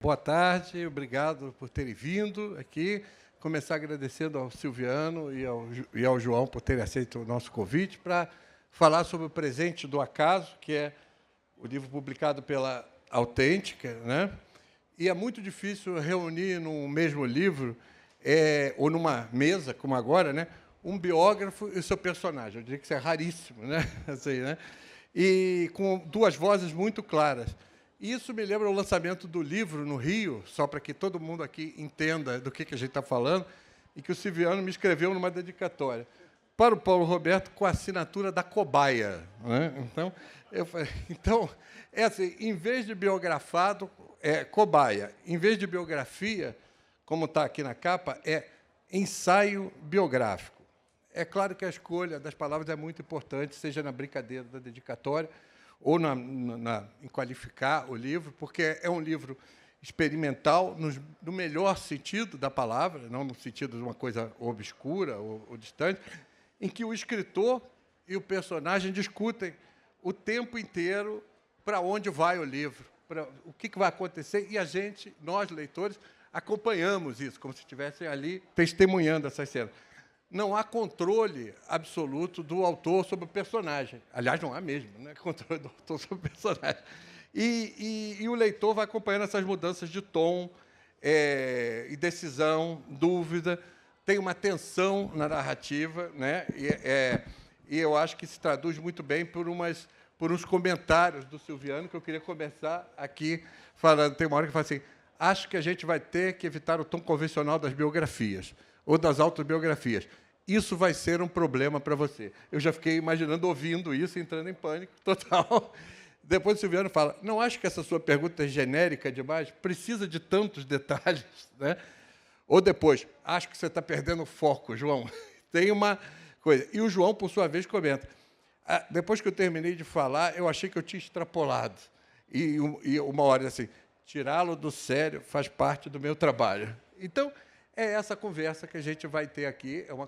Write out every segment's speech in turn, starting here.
Boa tarde, obrigado por terem vindo aqui. Começar agradecendo ao Silviano e ao João por terem aceito o nosso convite para falar sobre o Presente do Acaso, que é o livro publicado pela Autêntica, né? E é muito difícil reunir no mesmo livro, ou numa mesa, como agora, né, um biógrafo e o seu personagem. Eu diria que isso é raríssimo, né? Assim, né? E com duas vozes muito claras. Isso me lembra o lançamento do livro no Rio, só para que todo mundo aqui entenda do que a gente está falando, e que o Silviano me escreveu numa dedicatória para o Paulo Roberto com a assinatura da cobaia, né? Então, é assim, em vez de biografado, é cobaia. Em vez de biografia, como está aqui na capa, é ensaio biográfico. É claro que a escolha das palavras é muito importante, seja na brincadeira da dedicatória, ou em qualificar o livro, porque é um livro experimental no melhor sentido da palavra, não no sentido de uma coisa obscura ou distante, em que o escritor e o personagem discutem o tempo inteiro para onde vai o livro, para o que vai acontecer, e a gente, nós, leitores, acompanhamos isso, como se estivessem ali testemunhando essas cenas. Não há controle absoluto do autor sobre o personagem. Aliás, não há mesmo, né? Controle do autor sobre o personagem. E o leitor vai acompanhando essas mudanças de tom, e decisão, dúvida. Tem uma tensão na narrativa, né? E eu acho que se traduz muito bem por uns comentários do Silviano, que eu queria começar aqui falando. Tem uma hora que fala assim: acho que a gente vai ter que evitar o tom convencional das biografias ou das autobiografias. Isso vai ser um problema para você. Eu já fiquei imaginando, ouvindo isso, entrando em pânico total. Depois o Silviano fala: não acho que essa sua pergunta é genérica demais, precisa de tantos detalhes, né? Ou depois: acho que você está perdendo o foco, João. Tem uma coisa. E o João, por sua vez, comenta: depois que eu terminei de falar, eu achei que eu tinha extrapolado. E uma hora assim: tirá-lo do sério faz parte do meu trabalho. Então, é essa conversa que a gente vai ter aqui, é uma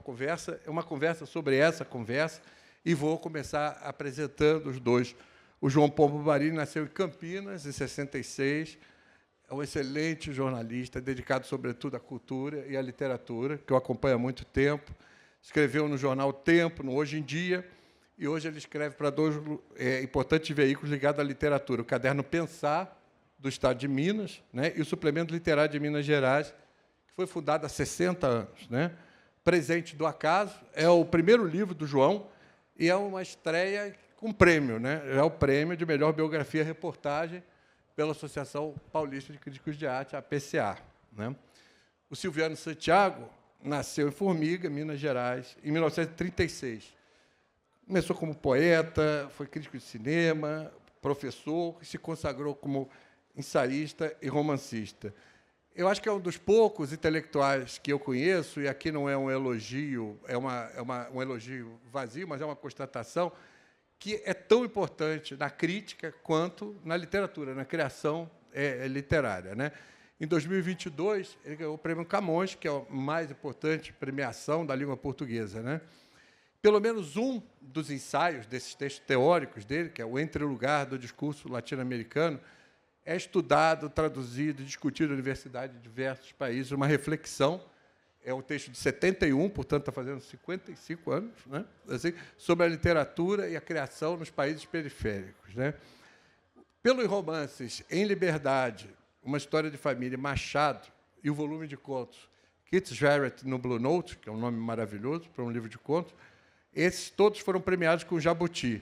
conversa sobre essa conversa, e vou começar apresentando os dois. O João Pombo Barini nasceu em Campinas, em 66, é um excelente jornalista, dedicado, sobretudo, à cultura e à literatura, que eu acompanho há muito tempo. Escreveu no jornal O Tempo, no Hoje em Dia, e hoje ele escreve para dois importantes veículos ligados à literatura: o Caderno Pensar, do Estado de Minas, né, e o Suplemento Literário de Minas Gerais, que foi fundado há 60 anos. Né? Presente do Acaso é o primeiro livro do João e é uma estreia com prêmio. Né? É o prêmio de melhor biografia e reportagem pela Associação Paulista de Críticos de Arte, a APCA. Né? O Silviano Santiago nasceu em Formiga, Minas Gerais, em 1936. Começou como poeta, foi crítico de cinema, professor, e se consagrou como ensaísta e romancista. Eu acho que é um dos poucos intelectuais que eu conheço, e aqui não é um elogio, um elogio vazio, mas é uma constatação, que é tão importante na crítica quanto na literatura, na criação literária. Né? Em 2022, ele ganhou o Prêmio Camões, que é a mais importante premiação da língua portuguesa. Né? Pelo menos um dos ensaios desses textos teóricos dele, que é o Entre Lugar do Discurso Latino-Americano, é estudado, traduzido, discutido na universidade de diversos países, uma reflexão, é um texto de 71, portanto, está fazendo 55 anos, né? Assim, sobre a literatura e a criação nos países periféricos. Né? Pelos romances Em Liberdade, Uma História de Família, Machado, e o volume de contos Keats Jarrett no Blue Note, que é um nome maravilhoso para um livro de contos, esses todos foram premiados com o Jabuti.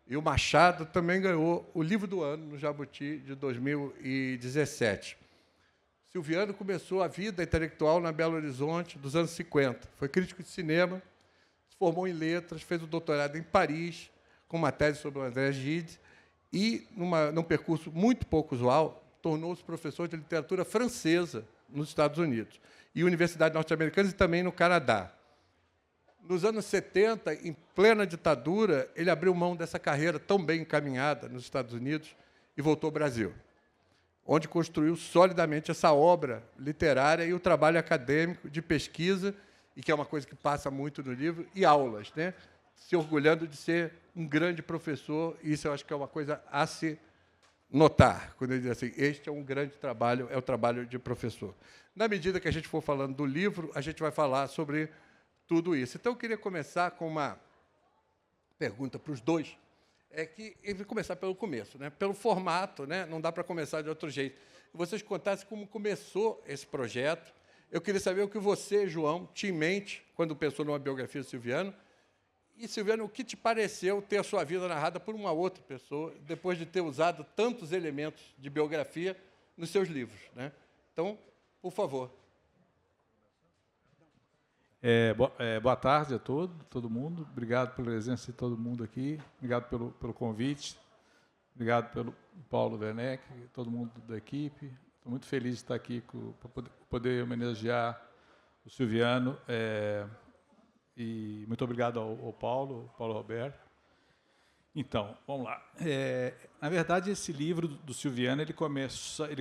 E o Machado também ganhou o livro do ano no Jabuti de 2017. Silviano começou a vida intelectual na Belo Horizonte dos anos 50. Foi crítico de cinema, se formou em letras, fez o doutorado em Paris, com uma tese sobre o André Gide, e, num percurso muito pouco usual, tornou-se professor de literatura francesa nos Estados Unidos, e universidades norte-americanas e também no Canadá. Nos anos 70, em plena ditadura, ele abriu mão dessa carreira tão bem encaminhada nos Estados Unidos e voltou ao Brasil, onde construiu solidamente essa obra literária e o trabalho acadêmico de pesquisa, e que é uma coisa que passa muito no livro, e aulas, né? Se orgulhando de ser um grande professor, e isso eu acho que é uma coisa a se notar, quando ele diz assim, este é um grande trabalho, é o trabalho de professor. Na medida que a gente for falando do livro, a gente vai falar sobre tudo isso. Então, eu queria começar com uma pergunta para os dois, eu vou começar pelo começo, né? Pelo formato, né? Não dá para começar de outro jeito. Que vocês contassem como começou esse projeto. Eu queria saber o que você, João, tinha em mente quando pensou numa biografia do Silviano. E, Silviano, o que te pareceu ter a sua vida narrada por uma outra pessoa, depois de ter usado tantos elementos de biografia nos seus livros, né? Então, por favor. Boa tarde a todo mundo. Obrigado pela presença de todo mundo aqui. Obrigado pelo convite. Obrigado pelo Paulo Werneck, todo mundo da equipe. Estou muito feliz de estar aqui para poder homenagear o Silviano. E muito obrigado ao Paulo Roberto. Então, vamos lá. Na verdade, esse livro do Silviano ele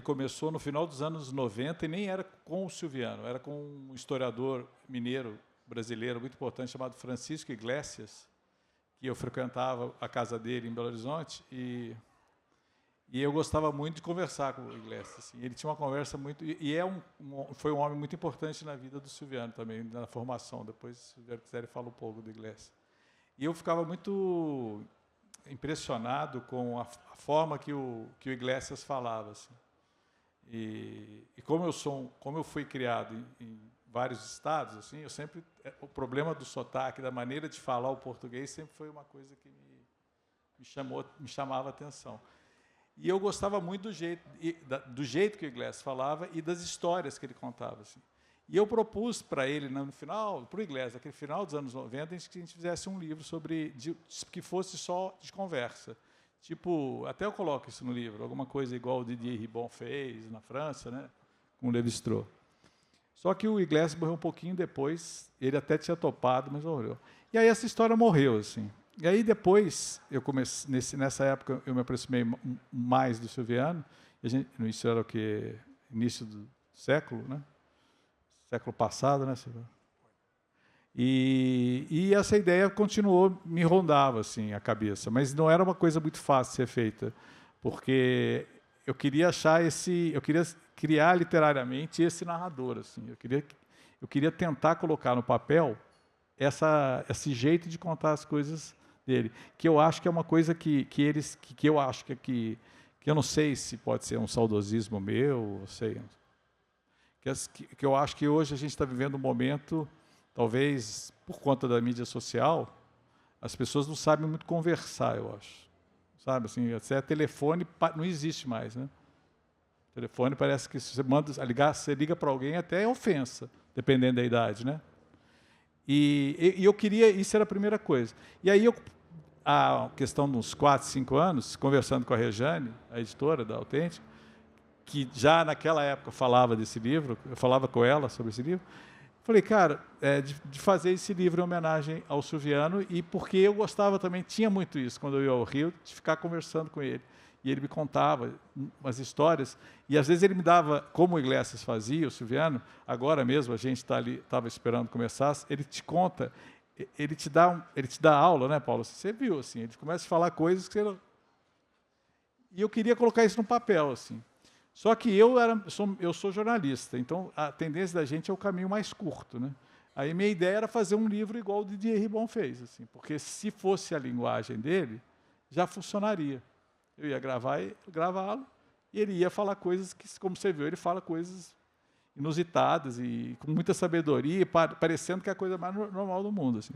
começou no final dos anos 90 e nem era com o Silviano, era com um historiador mineiro brasileiro muito importante chamado Francisco Iglesias, que eu frequentava a casa dele em Belo Horizonte e eu gostava muito de conversar com o Iglesias. Assim. Ele tinha uma conversa muito... foi um homem muito importante na vida do Silviano também, na formação. Depois, se o Silviano quiser, ele fala um pouco do Iglesias. E eu ficava muito impressionado com a forma que o Iglesias falava. Assim. E como eu fui criado em vários estados, assim, eu sempre... O problema do sotaque, da maneira de falar o português, sempre foi uma coisa que me chamava a atenção. E eu gostava muito do jeito que o Iglesias falava e das histórias que ele contava. Assim. E eu propus para ele, no final, para o Iglesias, naquele final dos anos 90, que a gente fizesse um livro que fosse só de conversa. Tipo, até eu coloco isso no livro, alguma coisa igual o Didier Ribon fez na França, né, com o Lévi-Strauss. Só que o Iglesias morreu um pouquinho depois, ele até tinha topado, mas morreu. E aí essa história morreu, assim. E aí depois, nessa época, eu me aproximei mais do Silviano, isso era o quê? Início do século, né? Século passado, né, Silviano? E essa ideia continuou, me rondava assim, a cabeça, mas não era uma coisa muito fácil de ser feita, porque eu queria criar literariamente esse narrador, assim, eu queria tentar colocar no papel esse jeito de contar as coisas dele, que eu acho que é uma coisa que eu acho que eu não sei se pode ser um saudosismo meu, sei, que eu acho que hoje a gente está vivendo um momento, talvez por conta da mídia social, as pessoas não sabem muito conversar, eu acho, sabe, assim, até telefone não existe mais, né? O telefone parece que se você liga para alguém até é ofensa, dependendo da idade, né? E eu queria, isso era a primeira coisa. E aí, a questão de uns 4, 5 anos, conversando com a Rejane, a editora da Autêntica, que já naquela época falava desse livro, eu falava com ela sobre esse livro, falei, cara, de fazer esse livro em homenagem ao Silviano, e porque eu gostava também, tinha muito isso, quando eu ia ao Rio, de ficar conversando com ele. E ele me contava umas histórias, e às vezes ele me dava, como o Iglesias fazia, o Silviano, agora mesmo, a gente estava esperando começar, ele te conta, ele te dá aula, né, Paulo? Você viu, assim, ele começa a falar coisas que você... E eu queria colocar isso no papel, assim. Só que eu sou jornalista, então a tendência da gente é o caminho mais curto, né? Aí minha ideia era fazer um livro igual o Didier Ribon fez, assim, porque se fosse a linguagem dele, já funcionaria. Eu ia gravá-lo e ele ia falar coisas que, como você viu, ele fala coisas inusitadas e com muita sabedoria, parecendo que é a coisa mais normal do mundo, assim.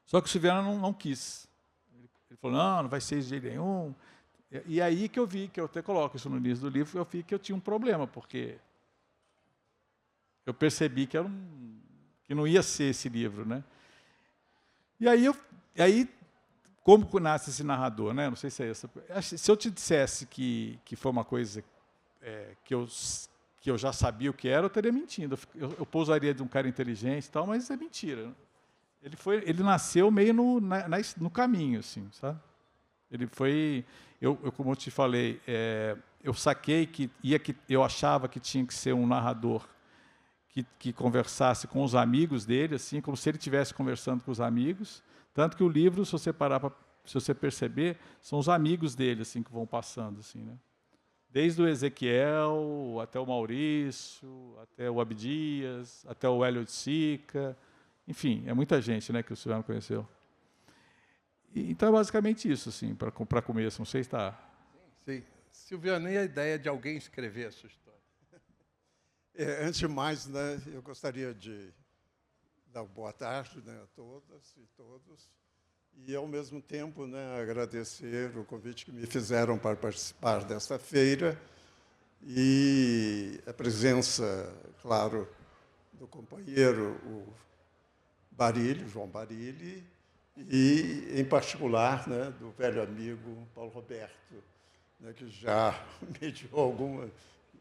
Só que o Silviano não quis. Ele falou, não vai ser de jeito nenhum. E aí que eu vi, que eu até coloco isso no início do livro, eu vi que eu tinha um problema, porque eu percebi que não ia ser esse livro, né? E aí como nasce esse narrador, né? Não sei se é essa. Se eu te dissesse que foi uma coisa que eu já sabia o que era, eu estaria mentindo. Eu pousaria de um cara inteligente e tal, mas é mentira. Ele nasceu meio no caminho, assim, sabe? Ele foi, como eu te falei, eu saquei que eu achava que tinha que ser um narrador que conversasse com os amigos dele, assim, como se ele estivesse conversando com os amigos. Tanto que o livro, se você parar para se você perceber, são os amigos dele assim que vão passando, assim, né? Desde o Ezequiel, até o Maurício, até o Abdias, até o Hélio de Sica, enfim, é muita gente, né, que o Silviano conheceu. Então é basicamente isso, assim, para começo, não sei se está... Sim. Silviano, e a ideia de alguém escrever a sua história? Antes de mais, né, eu gostaria de dar boa tarde, né, a todas e todos, e, ao mesmo tempo, né, agradecer o convite que me fizeram para participar desta feira e a presença, claro, do companheiro o Barilli, João Barilli, e, em particular, né, do velho amigo Paulo Roberto, né, que já mediou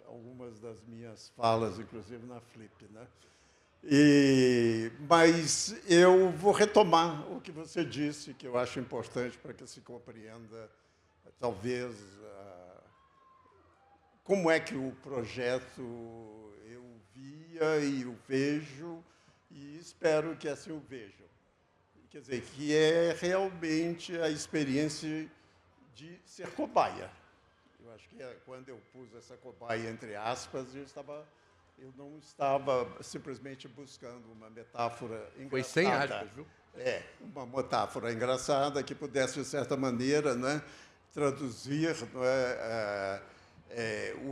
algumas das minhas falas, inclusive na Flip, né? Mas eu vou retomar o que você disse, que eu acho importante para que se compreenda, talvez, como é que o projeto eu via e o vejo, e espero que assim o vejam. Quer dizer, que é realmente a experiência de ser cobaia. Eu acho que quando eu pus essa cobaia entre aspas, eu não estava simplesmente buscando uma metáfora engraçada. Foi sem aspas, viu? Uma metáfora engraçada que pudesse, de certa maneira, né, traduzir, não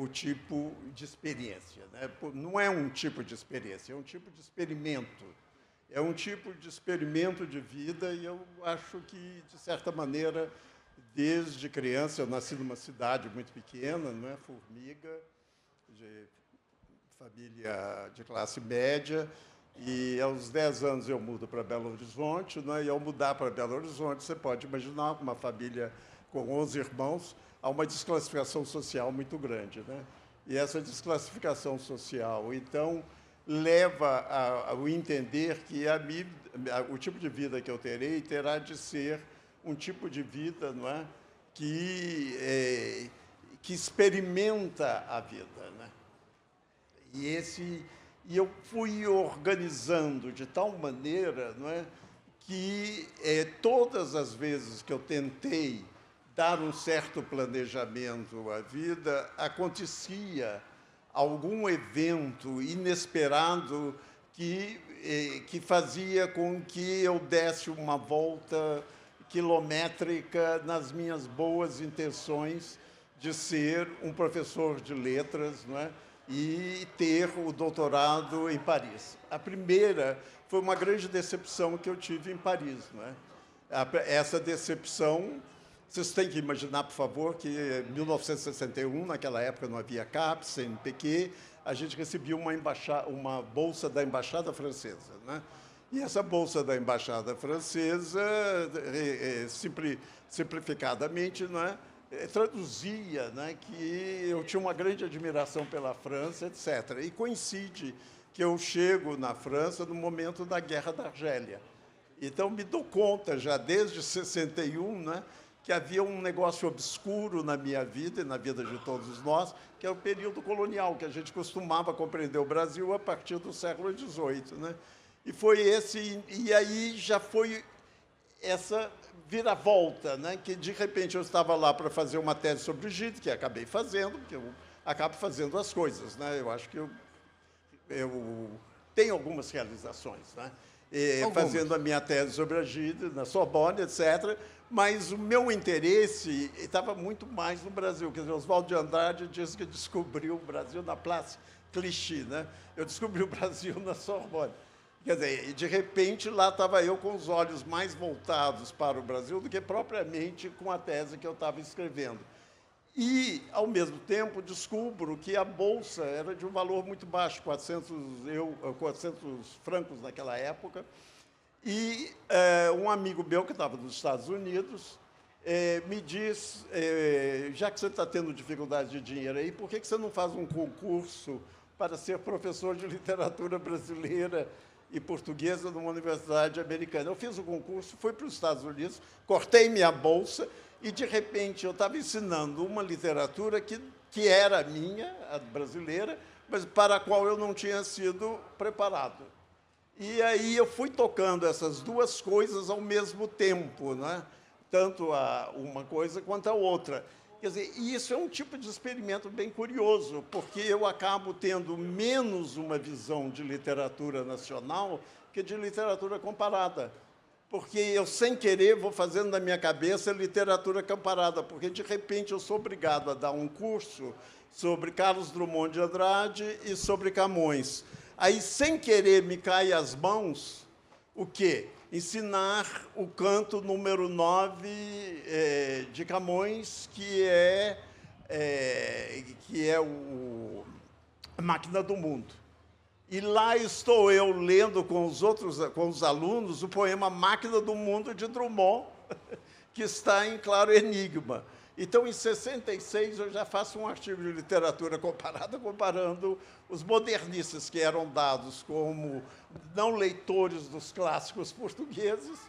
o tipo de experiência. Né? Não é um tipo de experiência, é um tipo de experimento. É um tipo de experimento de vida e eu acho que, de certa maneira, desde criança, eu nasci numa cidade muito pequena, não é? Formiga, de família de classe média, e aos 10 anos eu mudo para Belo Horizonte, né? E ao mudar para Belo Horizonte, você pode imaginar uma família com 11 irmãos, há uma desclassificação social muito grande, né? E essa desclassificação social, então, leva ao entender que o tipo de vida que eu terei terá de ser um tipo de vida, não é, que experimenta a vida, né? E eu fui organizando de tal maneira, não é, que todas as vezes que eu tentei dar um certo planejamento à vida, acontecia algum evento inesperado que fazia com que eu desse uma volta quilométrica nas minhas boas intenções de ser um professor de letras, não é? E ter o doutorado em Paris. A primeira foi uma grande decepção que eu tive em Paris, não é? Essa decepção, vocês têm que imaginar, por favor, que em 1961, naquela época não havia CAPES, CNPq, a gente recebia uma bolsa da Embaixada Francesa, né? E essa bolsa da Embaixada Francesa, simplificadamente, não é, traduzia, né, que eu tinha uma grande admiração pela França, etc. E coincide que eu chego na França no momento da Guerra da Argélia. Então, me dou conta, já desde 61, né, que havia um negócio obscuro na minha vida e na vida de todos nós, que é o período colonial, que a gente costumava compreender o Brasil a partir do século XVIII, né? E foi e aí já foi essa viravolta, né? Que, de repente, eu estava lá para fazer uma tese sobre o Egito, que acabei fazendo, porque eu acabo fazendo as coisas, né? Eu acho que eu tenho algumas realizações, né? Fazendo a minha tese sobre o Egito, na Sorbonne, etc., mas o meu interesse estava muito mais no Brasil. Quer dizer, Oswaldo de Andrade diz que descobriu o Brasil na Place Clichy, né? Eu descobri o Brasil na Sorbonne. Quer dizer, de repente, lá estava eu com os olhos mais voltados para o Brasil do que propriamente com a tese que eu estava escrevendo. E, ao mesmo tempo, descubro que a bolsa era de um valor muito baixo, 400 francos naquela época. E um amigo meu, que estava nos Estados Unidos, me diz, já que você está tendo dificuldade de dinheiro aí, por que você não faz um concurso para ser professor de literatura brasileira e portuguesa numa universidade americana? Eu fiz o concurso, fui para os Estados Unidos, cortei minha bolsa e, de repente, eu estava ensinando uma literatura que era minha, a brasileira, mas para a qual eu não tinha sido preparado. E aí eu fui tocando essas duas coisas ao mesmo tempo, né? tanto a uma coisa quanto a outra. Quer dizer, isso é um tipo de experimento bem curioso, porque eu acabo tendo menos uma visão de literatura nacional que de literatura comparada. Porque eu, sem querer, vou fazendo na minha cabeça literatura comparada, porque, de repente, eu sou obrigado a dar um curso sobre Carlos Drummond de Andrade e sobre Camões. Aí, sem querer, me cai às mãos o quê? Ensinar o canto número 9 de Camões, que é A Máquina do Mundo. E lá estou eu lendo com os alunos, o poema Máquina do Mundo, de Drummond, que está em claro enigma. Então, em 66, eu já faço um artigo de literatura comparada, comparando os modernistas, que eram dados como não leitores dos clássicos portugueses,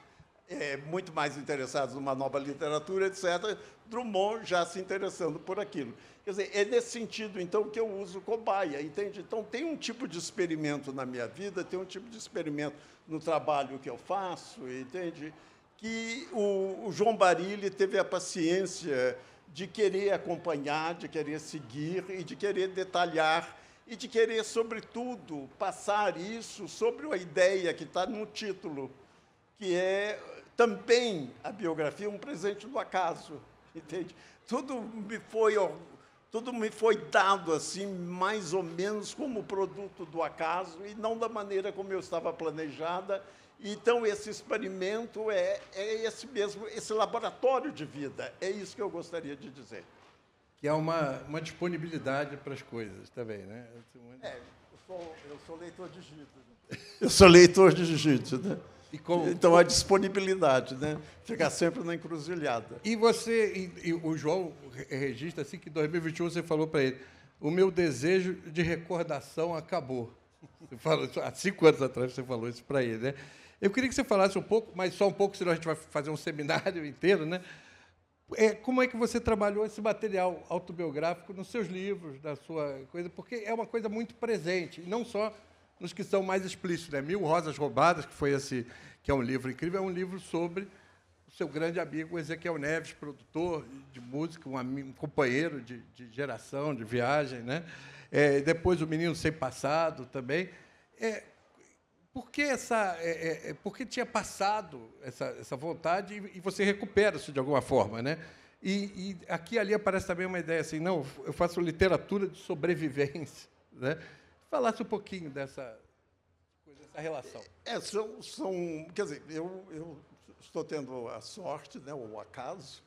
muito mais interessados numa nova literatura, etc., Drummond já se interessando por aquilo. Quer dizer, é nesse sentido, então, que eu uso cobaia, entende? Então, tem um tipo de experimento na minha vida, tem um tipo de experimento no trabalho que eu faço, entende? Que o João Barilli teve a paciência de querer acompanhar, de querer seguir e de querer detalhar e de querer, sobretudo, passar isso sobre a ideia que está no título, que é também a biografia, um presente do acaso, entende? Tudo me foi dado assim, mais ou menos como produto do acaso e não da maneira como eu estava planejada. Então, esse experimento é esse mesmo, esse laboratório de vida. É isso que eu gostaria de dizer. Que há uma disponibilidade para as coisas também, né? Eu sou leitor de Gide. Né? Eu sou leitor de Gide, né? Então, a disponibilidade, né? Ficar sempre na encruzilhada. E você, e o João registra assim que em 2021 você falou para ele: o meu desejo de recordação acabou. Você falou, há 5 anos atrás você falou isso para ele, né? Eu queria que você falasse um pouco, mas só um pouco, senão a gente vai fazer um seminário inteiro, né? Como é que você trabalhou esse material autobiográfico nos seus livros, na sua coisa? Porque é uma coisa muito presente, e não só nos que são mais explícitos, né? 1000 Rosas Roubadas, que é um livro incrível, é um livro sobre o seu grande amigo Ezequiel Neves, produtor de música, um companheiro de geração, de viagem, né? Depois o Menino Sem Passado também. Por que tinha passado essa vontade e você recupera isso de alguma forma, né? E aqui e ali aparece também uma ideia assim, não, eu faço literatura de sobrevivência, né? Falasse um pouquinho dessa relação. Quer dizer, eu estou tendo a sorte, né, ou o acaso,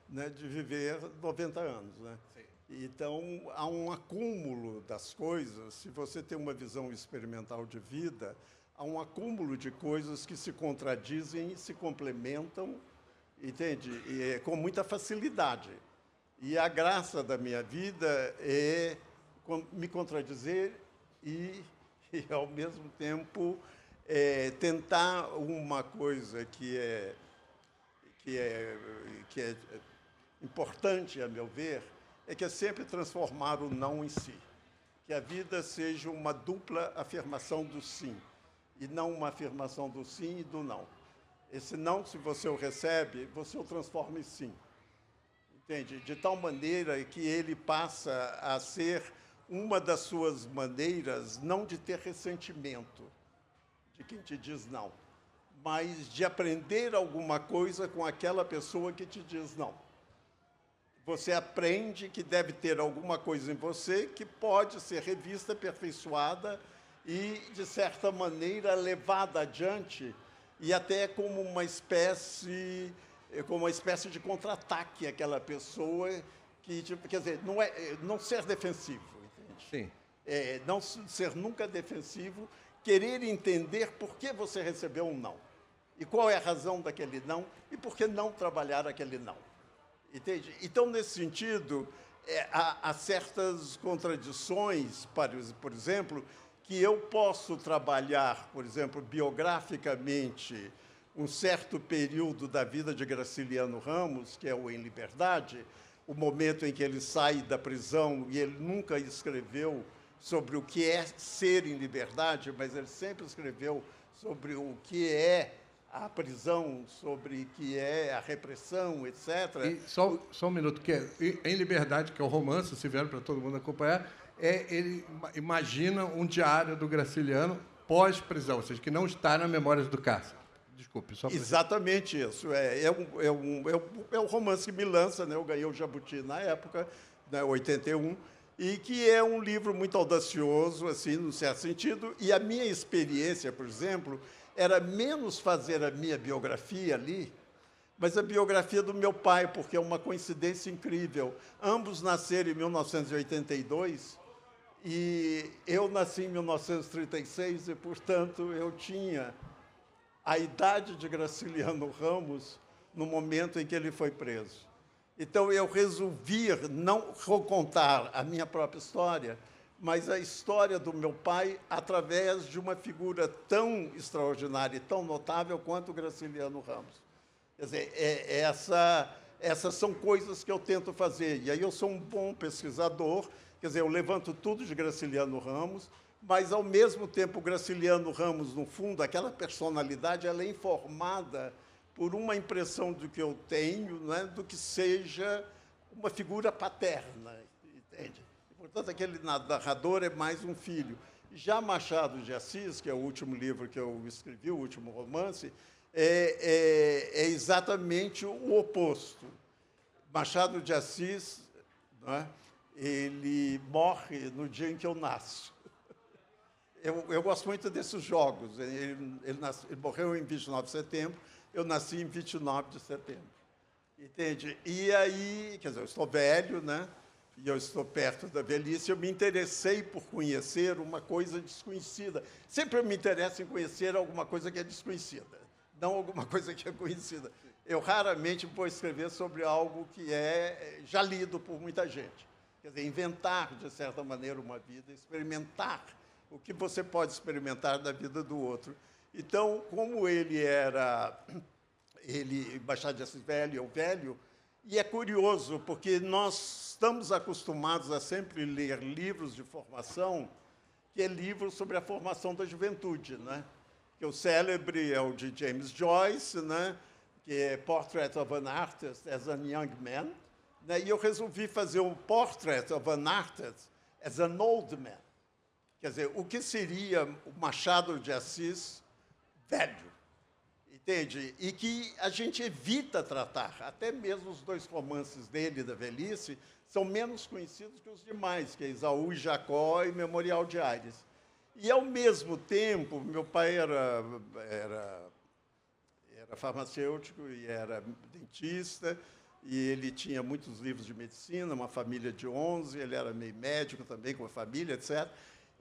né, de viver 90 anos, né? Sim. Então, há um acúmulo das coisas. Se você tem uma visão experimental de vida, há um acúmulo de coisas que se contradizem e se complementam, entende? Com muita facilidade. E a graça da minha vida é me contradizer e ao mesmo tempo, tentar uma coisa que é importante, a meu ver, que é sempre transformar o não em si. Que a vida seja uma dupla afirmação do sim, e não uma afirmação do sim e do não. Esse não, se você o recebe, você o transforma em sim. Entende? De tal maneira que ele passa a ser uma das suas maneiras, não de ter ressentimento de quem te diz não, mas de aprender alguma coisa com aquela pessoa que te diz não. Você aprende que deve ter alguma coisa em você que pode ser revista, aperfeiçoada e, de certa maneira, levada adiante, e até como uma espécie de contra-ataque àquela pessoa que, quer dizer, não ser defensivo. Sim. Não ser nunca defensivo, querer entender por que você recebeu um não, e qual é a razão daquele não, e por que não trabalhar aquele não. Entende? Então, nesse sentido, há certas contradições, por exemplo, que eu posso trabalhar, por exemplo, biograficamente, um certo período da vida de Graciliano Ramos, que é o Em Liberdade, o momento em que ele sai da prisão, e ele nunca escreveu sobre o que é ser em liberdade, mas ele sempre escreveu sobre o que é a prisão, sobre que é a repressão, etc. E só um minuto, que é Em Liberdade, que é o romance, se vieram para todo mundo acompanhar, ele imagina um diário do Graciliano pós-prisão, ou seja, que não está na Memórias do Cárcere. Desculpe, só para... Exatamente isso. É um romance que me lança, né? Eu ganhei o Jabuti na época, né, 81, e que é um livro muito audacioso, assim, num certo sentido, e a minha experiência, por exemplo, era menos fazer a minha biografia ali, mas a biografia do meu pai, porque é uma coincidência incrível. Ambos nasceram em 1982 e eu nasci em 1936 e, portanto, eu tinha a idade de Graciliano Ramos no momento em que ele foi preso. Então, eu resolvi não contar a minha própria história, mas a história do meu pai através de uma figura tão extraordinária e tão notável quanto o Graciliano Ramos. Quer dizer, essas são coisas que eu tento fazer. E aí eu sou um bom pesquisador, quer dizer, eu levanto tudo de Graciliano Ramos, mas, ao mesmo tempo, o Graciliano Ramos, no fundo, aquela personalidade, ela é informada por uma impressão do que eu tenho, né, do que seja uma figura paterna, entende? Portanto, aquele narrador é mais um filho. Já Machado de Assis, que é o último livro que eu escrevi, o último romance, é exatamente o oposto. Machado de Assis, né, ele morre no dia em que eu nasço. Eu gosto muito desses jogos. Ele morreu em 29 de setembro, eu nasci em 29 de setembro. Entende? E aí, quer dizer, eu estou velho, né? E eu estou perto da velhice, eu me interessei por conhecer uma coisa desconhecida. Sempre eu me interesso em conhecer alguma coisa que é desconhecida, não alguma coisa que é conhecida. Eu raramente vou escrever sobre algo que é já lido por muita gente. Quer dizer, inventar, de certa maneira, uma vida, experimentar o que você pode experimentar da vida do outro. Então, como Machado de Assis velho, e é curioso, porque nós estamos acostumados a sempre ler livros de formação, que é livro sobre a formação da juventude, né? Que o célebre é o de James Joyce, né? Que é Portrait of an Artist as a Young Man, né? E eu resolvi fazer um Portrait of an Artist as an Old Man. Quer dizer, o que seria o Machado de Assis velho? Entende? E que a gente evita tratar. Até mesmo os dois romances dele, da velhice, são menos conhecidos que os demais, que é Esaú e Jacó e Memorial de Aires. E, ao mesmo tempo, meu pai era farmacêutico e era dentista, e ele tinha muitos livros de medicina, uma família de 11, ele era meio médico também, com a família, etc.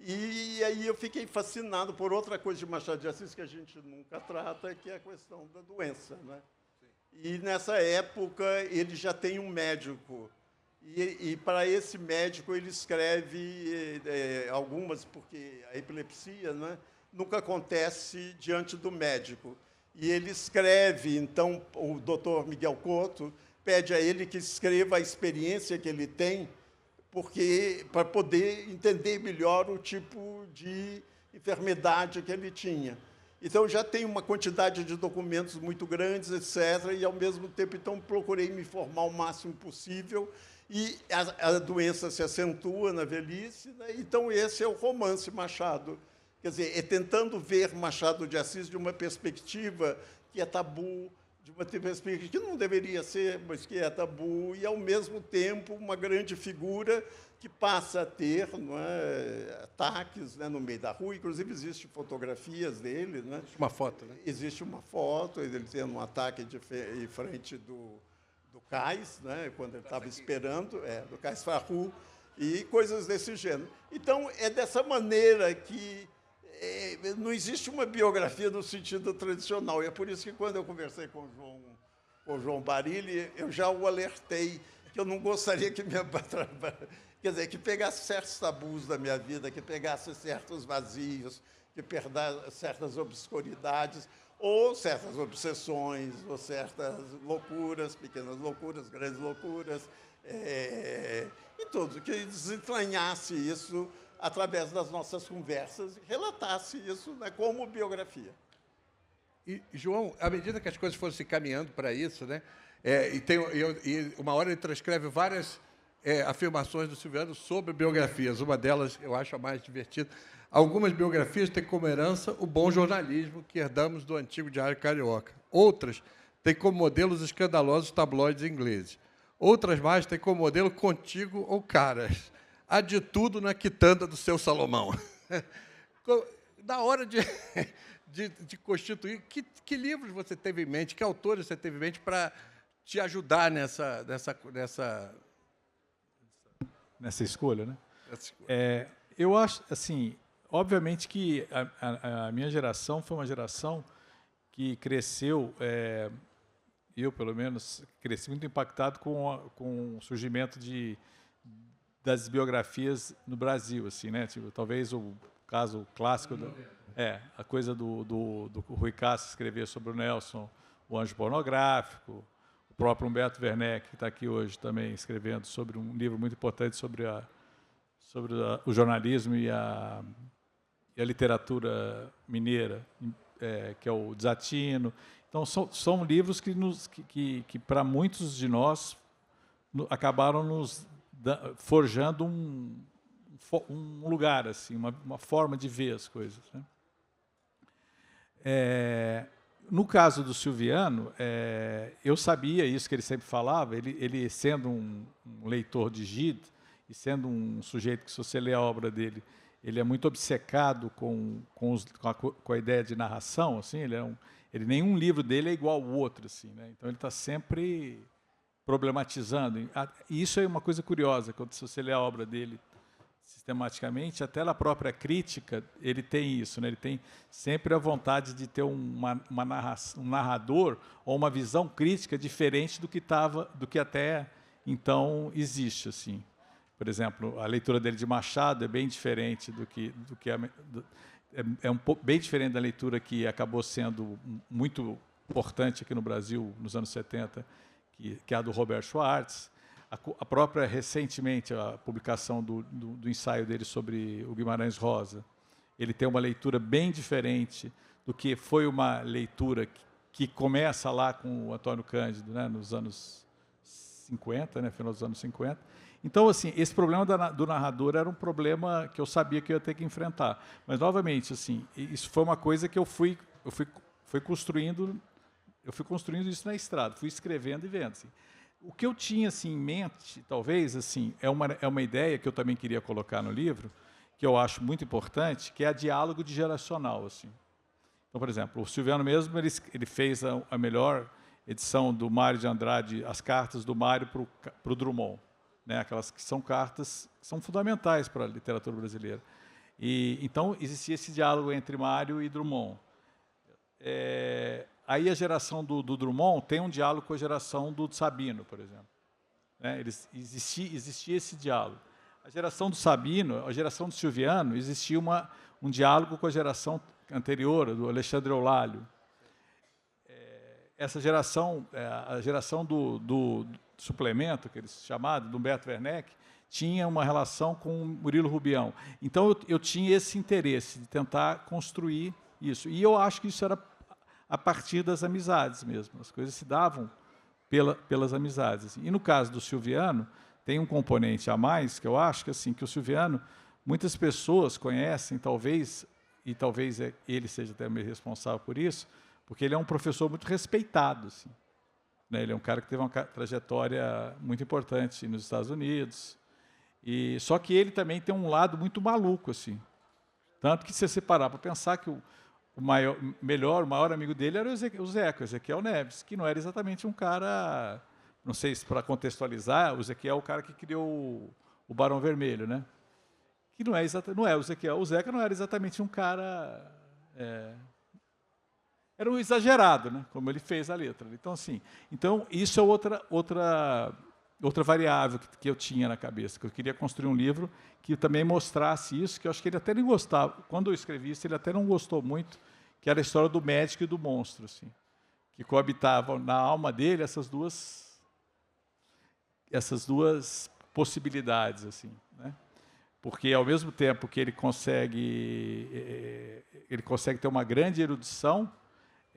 E aí eu fiquei fascinado por outra coisa de Machado de Assis que a gente nunca trata, que é a questão da doença, né? E, nessa época, ele já tem um médico. E para esse médico, ele escreve algumas, porque a epilepsia, né, nunca acontece diante do médico. E ele escreve, então, o doutor Miguel Couto pede a ele que escreva a experiência que ele tem, porque para poder entender melhor o tipo de enfermidade que ele tinha. Então, já tem uma quantidade de documentos muito grandes, etc., e, ao mesmo tempo, então, procurei me informar o máximo possível, e a doença se acentua na velhice, né? Então, esse é o romance Machado. Quer dizer, é tentando ver Machado de Assis de uma perspectiva que é tabu, de uma perspectiva que não deveria ser, mas que é tabu, e, ao mesmo tempo, uma grande figura que passa a ter, não é, ataques, né, no meio da rua. Inclusive, existem fotografias dele. Né? Existe uma foto, né? Existe uma foto, ele tendo um ataque em frente do cais, né, quando ele estava esperando, do cais Farru, e coisas desse gênero. Então, é dessa maneira que não existe uma biografia no sentido tradicional. E é por isso que, quando eu conversei com o João Barilli, eu já o alertei que eu não gostaria que quer dizer, que pegasse certos tabus da minha vida, que pegasse certos vazios, que perdasse certas obscuridades, ou certas obsessões, ou certas loucuras, pequenas loucuras, grandes loucuras, e tudo, que desentranhasse isso através das nossas conversas e relatasse isso, né, como biografia. E, João, à medida que as coisas foram se caminhando para isso, né, e uma hora ele transcreve várias afirmações do Silviano sobre biografias. Uma delas eu acho a mais divertida. Algumas biografias têm como herança o bom jornalismo que herdamos do antigo Diário Carioca. Outras têm como modelo os escandalosos tabloides ingleses. Outras mais têm como modelo Contigo ou Caras. Há de tudo na quitanda do seu Salomão. Na hora de constituir, que livros você teve em mente, que autores você teve em mente para te ajudar nessa escolha, né? Eu acho, assim, obviamente que a minha geração foi uma geração que cresceu, eu, pelo menos, cresci muito impactado com o surgimento das biografias no Brasil, assim, né? Tipo, talvez o caso clássico a coisa do Rui Castro escrever sobre o Nelson, o Anjo Pornográfico, o próprio Humberto Werneck, que está aqui hoje também escrevendo sobre um livro muito importante sobre o jornalismo e a literatura mineira, que é o Desatino. Então, são livros que para muitos de nós, acabaram nos forjando um lugar, assim, uma forma de ver as coisas, né? No caso do Silviano, eu sabia isso que ele sempre falava, ele sendo um leitor de Gide, e sendo um sujeito que, se você lê a obra dele, ele é muito obcecado com a ideia de narração, assim, nenhum livro dele é igual ao outro, assim, né? Então ele está sempre problematizando. E isso é uma coisa curiosa, quando se você lê a obra dele sistematicamente, até na própria crítica, ele tem isso, né? Ele tem sempre a vontade de ter um narrador ou uma visão crítica diferente do que até então existe, assim. Por exemplo, a leitura dele de Machado é bem diferente bem diferente da leitura que acabou sendo muito importante aqui no Brasil nos anos 70, que é a do Robert Schwartz. A própria, recentemente, a publicação do ensaio dele sobre o Guimarães Rosa, ele tem uma leitura bem diferente do que foi uma leitura que começa lá com o Antônio Cândido, né, nos anos 50, né, final dos anos 50. Então, assim, esse problema do narrador era um problema que eu sabia que eu ia ter que enfrentar. Mas, novamente, assim, isso foi uma coisa que eu fui construindo isso na estrada, fui escrevendo e vendo, assim. O que eu tinha, assim, em mente, talvez, assim, é uma ideia que eu também queria colocar no livro, que eu acho muito importante, que é a diálogo geracional, assim. Então, por exemplo, o Silviano mesmo, ele fez a melhor edição do Mário de Andrade, as cartas do Mário para o Drummond, né? Aquelas que são cartas que são fundamentais para a literatura brasileira. Então, existia esse diálogo entre Mário e Drummond. Aí a geração do Drummond tem um diálogo com a geração do Sabino, por exemplo. Né? Existia esse diálogo. A geração do Sabino, a geração do Silviano, existia um diálogo com a geração anterior, do Alexandre Eulálio. Essa geração, a geração do suplemento, que eles chamavam, do Humberto Werneck, tinha uma relação com o Murilo Rubião. Então, eu tinha esse interesse de tentar construir isso. E eu acho que isso era a partir das amizades mesmo. As coisas se davam pelas amizades. Assim. E no caso do Silviano, tem um componente a mais, que eu acho que, assim, que o Silviano, muitas pessoas conhecem, talvez ele seja até meio responsável por isso, porque ele é um professor muito respeitado. Assim, né? Ele é um cara que teve uma trajetória muito importante nos Estados Unidos. Só que ele também tem um lado muito maluco. Assim. Tanto que, se você parar para pensar que o maior amigo dele era o Ezequiel Neves, que não era exatamente um cara, não sei se para contextualizar, o Ezequiel é o cara que criou o Barão Vermelho, né? Que não é o Ezequiel. O Zeca não era exatamente um cara... era um exagerado, né? Como ele fez a letra. Então, assim, isso é outra variável que eu tinha na cabeça, que eu queria construir um livro que também mostrasse isso, que eu acho que ele até nem gostava. Quando eu escrevi isso, ele até não gostou muito, que era a história do médico e do monstro, assim, que coabitavam na alma dele essas duas possibilidades, assim, né? Porque, ao mesmo tempo que ele consegue ter uma grande erudição,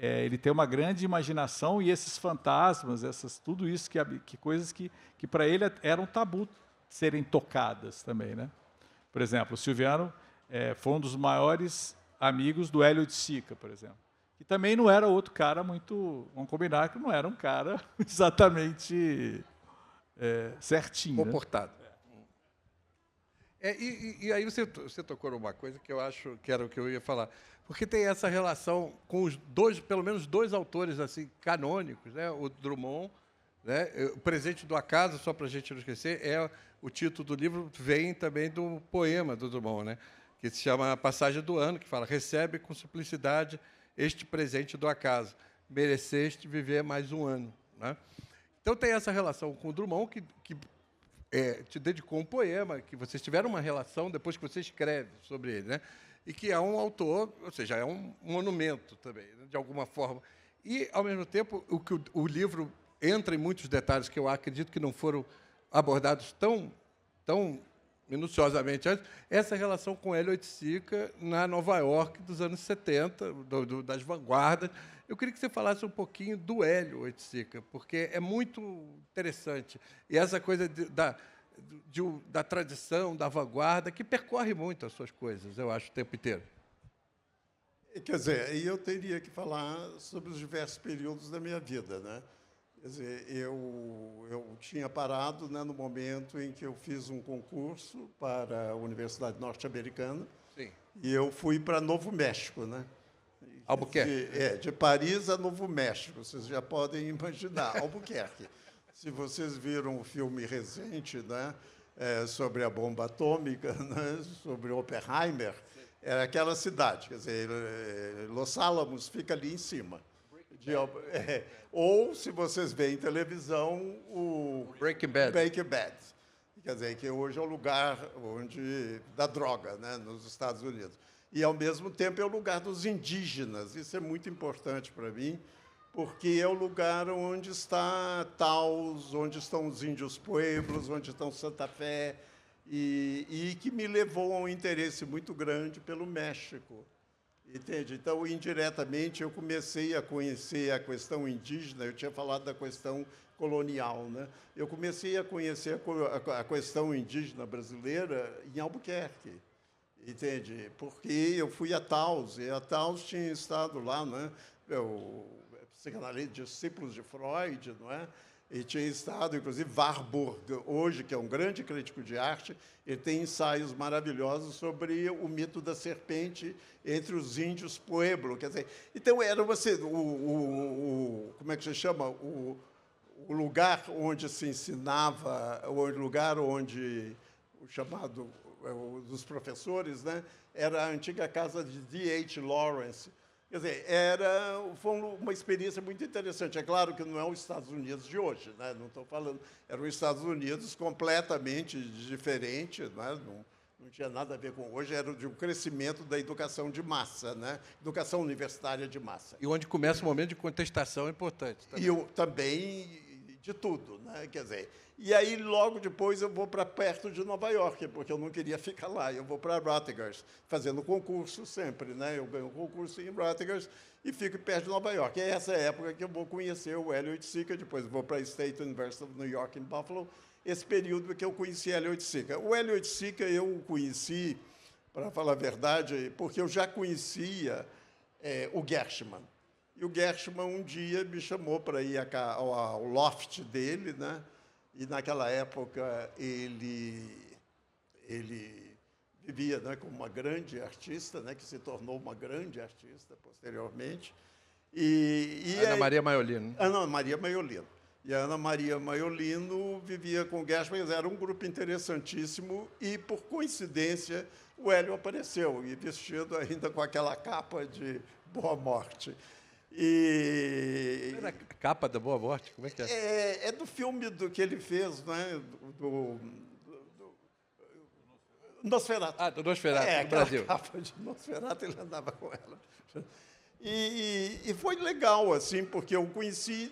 ele tem uma grande imaginação, e esses fantasmas, tudo isso, que coisas que para ele eram tabu serem tocadas também, né? Por exemplo, o Silviano foi um dos maiores amigos do Hélio de Sica, por exemplo. Que também não era outro cara muito... Vamos combinar que não era um cara exatamente certinho. Comportado. Né? E aí você tocou numa coisa que eu acho que era o que eu ia falar. Porque tem essa relação com os dois, pelo menos dois autores assim canônicos, né? O Drummond, né? O Presente do Acaso, só para a gente não esquecer, o título do livro vem também do poema do Drummond, né? Que se chama A Passagem do Ano, que fala: recebe com simplicidade este presente do acaso, mereceste viver mais um ano. Né? Então tem essa relação com o Drummond, que te dedicou um poema, que vocês tiveram uma relação depois que você escreve sobre ele, né? E que é um autor, ou seja, é um monumento também, né? De alguma forma. E, ao mesmo tempo, o livro entra em muitos detalhes que eu acredito que não foram abordados tão minuciosamente antes, essa relação com Hélio Oiticica na Nova York dos anos 70, das vanguardas. Eu queria que você falasse um pouquinho do Hélio Oiticica, porque é muito interessante. E essa coisa da tradição, da vanguarda, que percorre muito as suas coisas, eu acho, o tempo inteiro. Quer dizer, aí eu teria que falar sobre os diversos períodos da minha vida, né? Quer dizer, eu tinha parado, né, no momento em que eu fiz um concurso para a Universidade Norte-Americana. Sim. E eu fui para Novo México, né? Albuquerque. De Paris a Novo México, vocês já podem imaginar, Albuquerque. Se vocês viram o filme recente, né, sobre a bomba atômica, né, sobre Oppenheimer, era aquela cidade, quer dizer, Los Álamos fica ali em cima. Ou, se vocês veem em televisão, o Breaking Bad. Quer dizer, que hoje é o lugar da droga, né, nos Estados Unidos. E, ao mesmo tempo, é o lugar dos indígenas. Isso é muito importante para mim, porque é o lugar onde está Taos, onde estão os índios pueblos, onde estão Santa Fé, e que me levou a um interesse muito grande pelo México. Entende? Então, indiretamente, eu comecei a conhecer a questão indígena. Eu tinha falado da questão colonial, né? Eu comecei a conhecer a questão indígena brasileira em Albuquerque, entende? Porque eu fui a Taos, e a Taos tinha estado lá, né? O psicanalista, discípulos de Freud, não é? E tinha estado, inclusive, Warburg, hoje, que é um grande crítico de arte, ele tem ensaios maravilhosos sobre o mito da serpente entre os índios pueblo. Quer dizer, então, era como é que se chama? O lugar onde se ensinava, o lugar onde o chamado dos professores, né, era a antiga casa de D.H. Lawrence. Quer dizer, foi uma experiência muito interessante. É claro que não é os Estados Unidos de hoje, né? Não estou falando. Era os Estados Unidos completamente diferente, né? Não tinha nada a ver com hoje, era de um crescimento da educação de massa, né? Educação universitária de massa. E onde começa o momento de contestação importante. Também. E também de tudo, né? Quer dizer, e aí, logo depois, eu vou para perto de Nova York, porque eu não queria ficar lá. Eu vou para Rutgers, fazendo concurso sempre, né? Eu ganho concurso em Rutgers e fico perto de Nova York. É essa época que eu vou conhecer o Hélio Oiticica, depois vou para a State University of New York, em Buffalo, esse período que eu conheci Hélio Oiticica. O Hélio Oiticica eu o conheci, para falar a verdade, porque eu já conhecia o Gershman. E o Gershman, um dia, me chamou para ir ao loft dele, né? E, naquela época, ele vivia, né, como uma grande artista, né, que se tornou uma grande artista posteriormente. Ana Maria Maiolino. Ana Maria Maiolino. E a Ana Maria Maiolino vivia com o Gershman, era um grupo interessantíssimo, e, por coincidência, o Hélio apareceu, e vestido ainda com aquela capa de Boa Morte. Era a capa da Boa Morte? Como é que é? É do filme que ele fez, né? Do Nosferatu. Ah, do Nosferatu, no Brasil. A capa de Nosferatu, ele andava com ela. E foi legal, assim, porque eu conheci,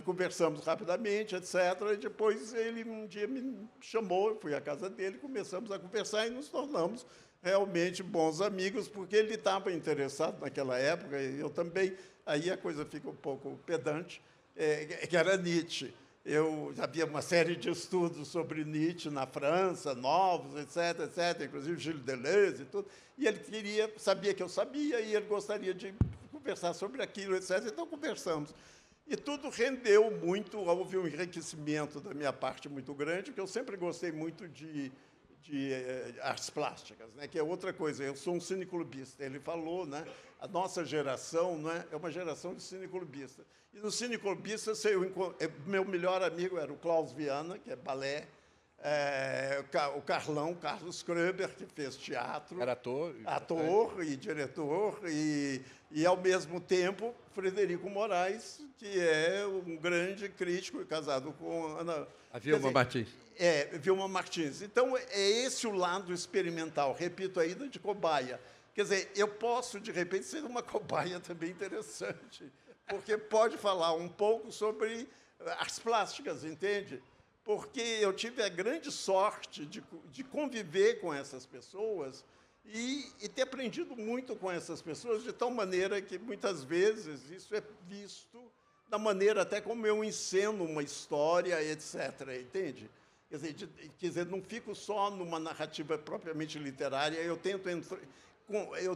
conversamos rapidamente, etc. E depois ele um dia me chamou, eu fui à casa dele, começamos a conversar e nos tornamos realmente bons amigos, porque ele estava interessado naquela época, e eu também, aí a coisa fica um pouco pedante, que era Nietzsche. Havia uma série de estudos sobre Nietzsche na França, novos, etc., inclusive Gilles Deleuze e tudo, e ele sabia que eu sabia, e ele gostaria de conversar sobre aquilo, etc., então conversamos. E tudo rendeu muito, houve um enriquecimento da minha parte muito grande, porque eu sempre gostei muito de artes plásticas, né, que é outra coisa. Eu sou um cineclubista. Ele falou, né, a nossa geração, né, é uma geração de cineclubistas. E no cineclubistas, meu melhor amigo era o Klaus Viana, que é balé, o Carlos Kröber, que fez teatro. Era ator. Ator e diretor, e, ao mesmo tempo, Frederico Moraes, que é um grande crítico, casado com Ana... A Vilma Martins. Vilma Martins. Então, é esse o lado experimental, repito, ainda de cobaia. Quer dizer, eu posso, de repente, ser uma cobaia também interessante, porque pode falar um pouco sobre artes plásticas, entende? Porque eu tive a grande sorte de conviver com essas pessoas e ter aprendido muito com essas pessoas, de tal maneira que, muitas vezes, isso é visto da maneira até como eu ensino uma história, etc., entende? Quer dizer, não fico só numa narrativa propriamente literária, eu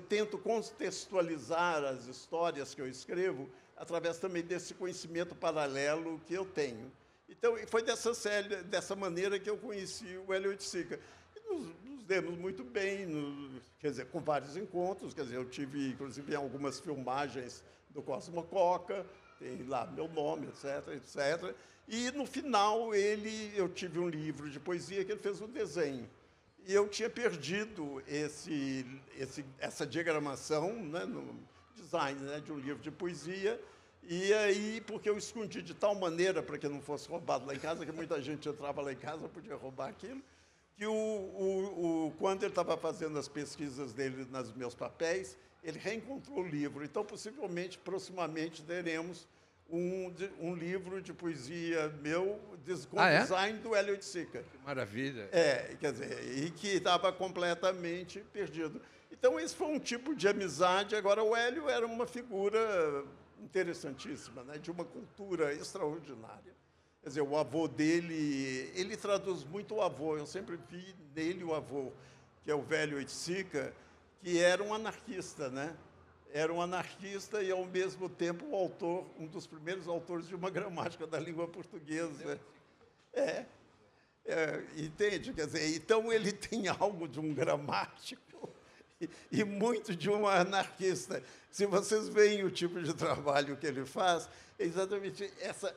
tento contextualizar as histórias que eu escrevo através também desse conhecimento paralelo que eu tenho. Então, foi dessa maneira que eu conheci o Hélio Oiticica. Nos demos muito bem, quer dizer, com vários encontros. Quer dizer, eu tive, inclusive, algumas filmagens do Cosmo Coca, tem lá meu nome, etc. E, no final, eu tive um livro de poesia que ele fez um desenho. E eu tinha perdido essa diagramação, né, no design, né, de um livro de poesia. E aí, porque eu escondi de tal maneira para que não fosse roubado lá em casa, que muita gente entrava lá em casa, podia roubar aquilo, que quando ele estava fazendo as pesquisas dele nos meus papéis, ele reencontrou o livro. Então, possivelmente, proximamente, teremos um livro de poesia meu com design do Hélio Oiticica. Que maravilha. Quer dizer, e que estava completamente perdido. Então, esse foi um tipo de amizade. Agora, o Hélio era uma figura interessantíssima, né, de uma cultura extraordinária. Quer dizer, o avô dele, ele traduz muito o avô. Eu sempre vi nele o avô, que é o velho Oiticica, que era um anarquista, né? Era um anarquista e, ao mesmo tempo, um dos primeiros autores de uma gramática da língua portuguesa. Entende? Quer dizer, então, ele tem algo de um gramático e muito de um anarquista. Se vocês veem o tipo de trabalho que ele faz, é exatamente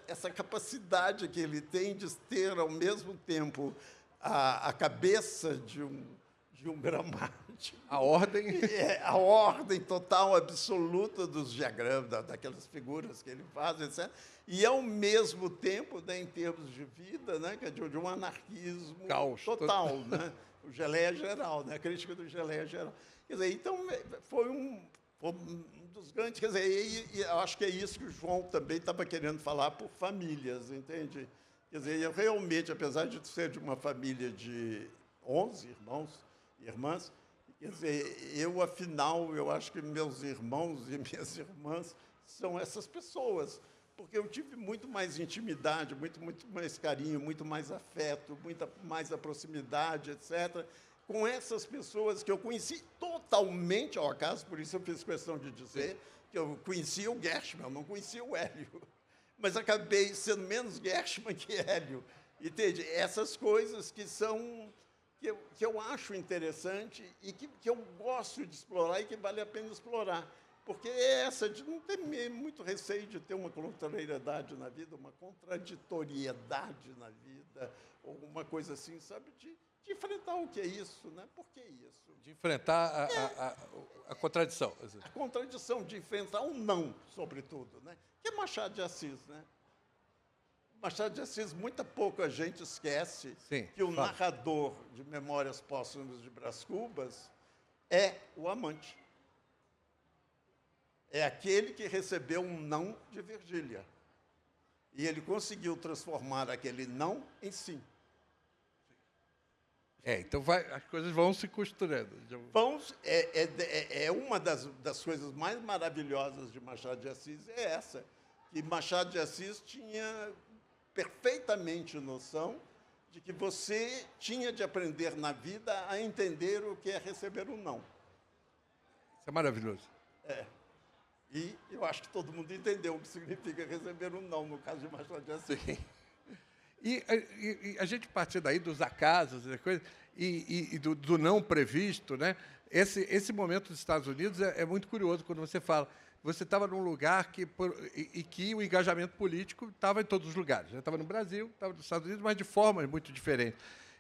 essa capacidade que ele tem de ter, ao mesmo tempo, a cabeça de um gramático. A ordem? A ordem total, absoluta dos diagramas, daquelas figuras que ele faz, etc. E, ao mesmo tempo, né, em termos de vida, né, que é de um anarquismo Caos total, né? O Geleia Geral, né? A crítica do Geleia Geral. Quer dizer, então, foi um dos grandes... Quer dizer, e acho que é isso que o João também estava querendo falar por famílias, entende? Quer dizer, eu realmente, apesar de ser de uma família de 11 irmãos e irmãs, quer dizer, afinal, eu acho que meus irmãos e minhas irmãs são essas pessoas, porque eu tive muito mais intimidade, muito mais carinho, muito mais afeto, muita mais a proximidade, etc., com essas pessoas que eu conheci totalmente ao acaso. Por isso eu fiz questão de dizer que eu conhecia o Gershman, eu não conhecia o Hélio, mas acabei sendo menos Gershman que Hélio, entende? Essas coisas que eu acho interessante e que eu gosto de explorar e que vale a pena explorar. Porque é essa de não ter muito receio de ter uma contrariedade na vida, uma contraditoriedade na vida, ou uma coisa assim, sabe? De enfrentar o que é isso, né? Por que isso? De enfrentar a contradição. A contradição, de enfrentar um não, sobretudo, né? Que é Machado de Assis, né? Machado de Assis, pouca gente esquece que o narrador de Memórias Póstumas de Brás Cubas é o amante. É aquele que recebeu um não de Virgília. E ele conseguiu transformar aquele não em sim. Então as coisas vão se costurando. Uma das coisas mais maravilhosas de Machado de Assis é essa, que Machado de Assis tinha perfeitamente noção de que você tinha de aprender na vida a entender o que é receber um não. Isso é maravilhoso. E eu acho que todo mundo entendeu o que significa receber um não, no caso de Machado de Assis. Sim. E a gente partir daí dos acasos e do não previsto, né? Esse momento dos Estados Unidos é muito curioso quando você fala. Você estava num lugar que o engajamento político estava em todos os lugares. Estava no Brasil, estava nos Estados Unidos, mas de formas muito diferentes.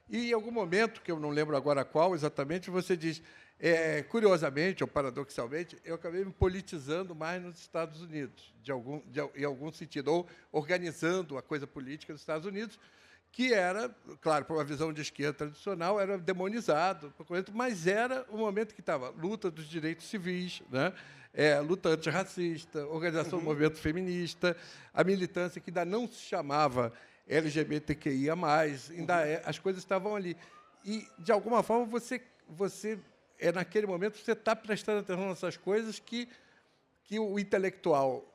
E, em algum momento, que eu não lembro agora qual exatamente, você diz, curiosamente ou paradoxalmente, eu acabei me politizando mais nos Estados Unidos, em algum sentido, ou organizando a coisa política nos Estados Unidos, que era, claro, por uma visão de esquerda tradicional, era demonizado, mas era o momento que estava luta dos direitos civis, né? Luta antirracista, organização do movimento feminista, a militância que ainda não se chamava LGBTQIA+, as coisas estavam ali. E, de alguma forma, você naquele momento, você está prestando atenção nessas coisas que o intelectual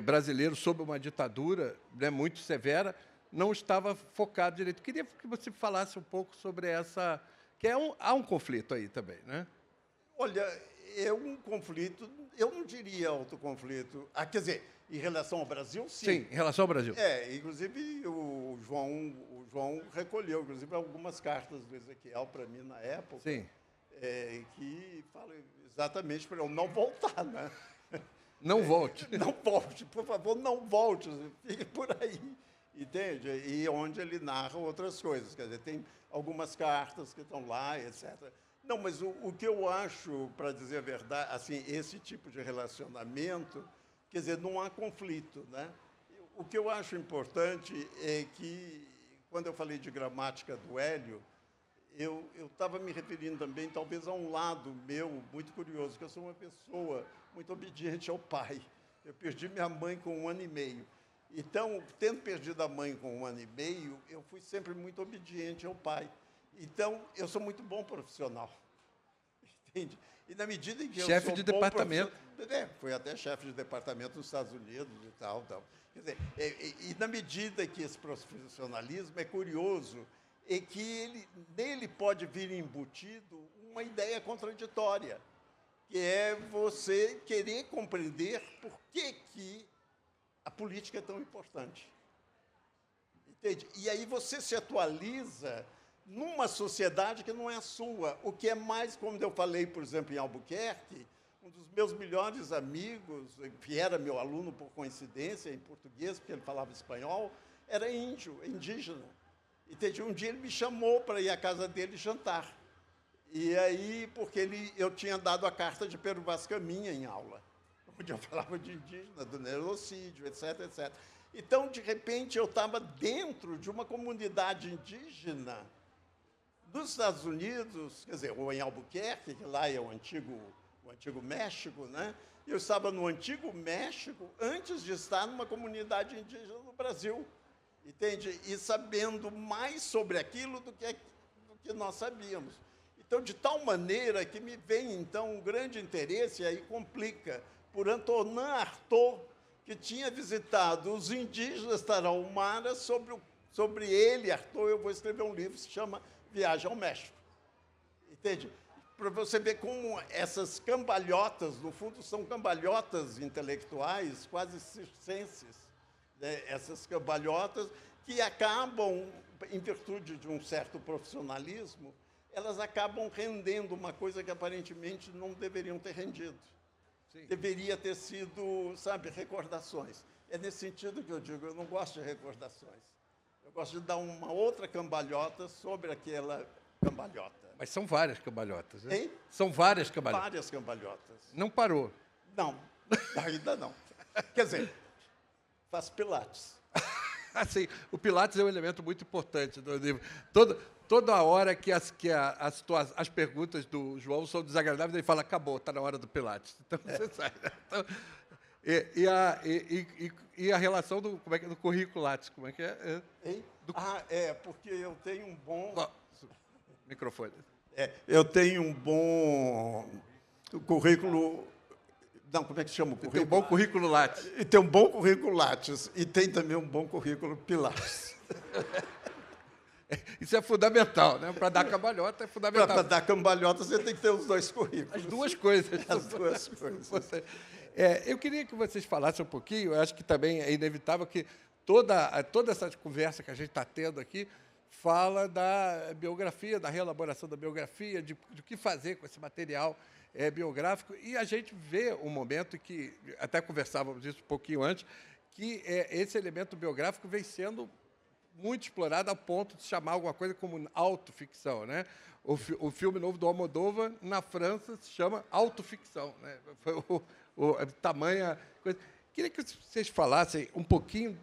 brasileiro, sob uma ditadura, né, muito severa, não estava focado direito. Queria que você falasse um pouco sobre essa... há um conflito aí também, né? Olha, é um conflito, eu não diria autoconflito. Quer dizer, em relação ao Brasil, sim. Sim, em relação ao Brasil. Inclusive, o João recolheu, inclusive, algumas cartas do Ezequiel para mim na época. Sim. Que falam exatamente para eu não voltar, né? Não volte. Não volte, por favor, não volte, fique por aí. Entende? E onde ele narra outras coisas. Quer dizer, tem algumas cartas que estão lá, etc. Não, mas o que eu acho, para dizer a verdade, assim, esse tipo de relacionamento, quer dizer, não há conflito, né? O que eu acho importante é que, quando eu falei de gramática do Hélio, eu estava me referindo também, talvez, a um lado meu muito curioso, que eu sou uma pessoa muito obediente ao pai. Eu perdi minha mãe com 1 ano e meio. Então, tendo perdido a mãe com 1 ano e meio, eu fui sempre muito obediente ao pai. Então, eu sou muito bom profissional. Entende? E na medida em que eu chefe sou de bom departamento. Fui até chefe de departamento nos Estados Unidos e tal. Quer dizer, e na medida que esse profissionalismo é curioso, é que nele pode vir embutido uma ideia contraditória, que é você querer compreender por que a política é tão importante. Entende? E aí você se atualiza numa sociedade que não é a sua, o que é mais, como eu falei, por exemplo, em Albuquerque, um dos meus melhores amigos, que era meu aluno por coincidência, em português, porque ele falava espanhol, era indígena. Entende? Um dia ele me chamou para ir à casa dele jantar. E aí, porque eu tinha dado a carta de Pero Vaz Caminha em aula, onde eu falava de indígena, do genocídio, etc, etc. Então, de repente, eu estava dentro de uma comunidade indígena dos Estados Unidos, quer dizer, ou em Albuquerque, que lá é o antigo México, né? Eu estava no antigo México antes de estar numa comunidade indígena no Brasil, entende? E sabendo mais sobre aquilo do que nós sabíamos. Então, de tal maneira que me vem, então, um grande interesse, e aí complica, por Antonin Artaud, que tinha visitado os indígenas tarahumaras. Sobre ele, Artaud, eu vou escrever um livro que se chama Viagem ao México. Entende? Para você ver como essas cambalhotas, no fundo, são cambalhotas intelectuais, quase circenses, né? Essas cambalhotas que acabam, em virtude de um certo profissionalismo, elas acabam rendendo uma coisa que aparentemente não deveriam ter rendido. Sim. Deveria ter sido, sabe, recordações. É nesse sentido que eu digo, eu não gosto de recordações. Eu gosto de dar uma outra cambalhota sobre aquela cambalhota. Mas são várias cambalhotas, né? Hein? São várias cambalhotas. Várias cambalhotas. Não parou? Não, ainda não. Quer dizer, faz pilates. Assim, o Pilates é um elemento muito importante do livro. Toda hora que as perguntas do João são desagradáveis, ele fala, acabou, está na hora do Pilates. Então, você sai. Então, e a relação do currículo Lattes, como é que é? Hein? Porque eu tenho um bom... Microfone. Eu tenho um bom currículo... Não, como é que se chama o currículo? Tem um bom currículo Lattes. E tem um bom currículo Lattes e tem também um bom currículo Pilates. Isso é fundamental, né? Para dar cambalhota é fundamental. Para dar cambalhota, você tem que ter os dois currículos. As duas coisas. As duas coisas. Eu queria que vocês falassem um pouquinho, eu acho que também é inevitável que toda essa conversa que a gente está tendo aqui fala da biografia, da reelaboração da biografia, do que fazer com esse material biográfico, e a gente vê um momento que, até conversávamos isso um pouquinho antes, que esse elemento biográfico vem sendo muito explorado ao ponto de chamar alguma coisa como autoficção, né? O filme novo do Almodóvar, na França, se chama autoficção, né? Foi a tamanha coisa. Queria que vocês falassem um pouquinho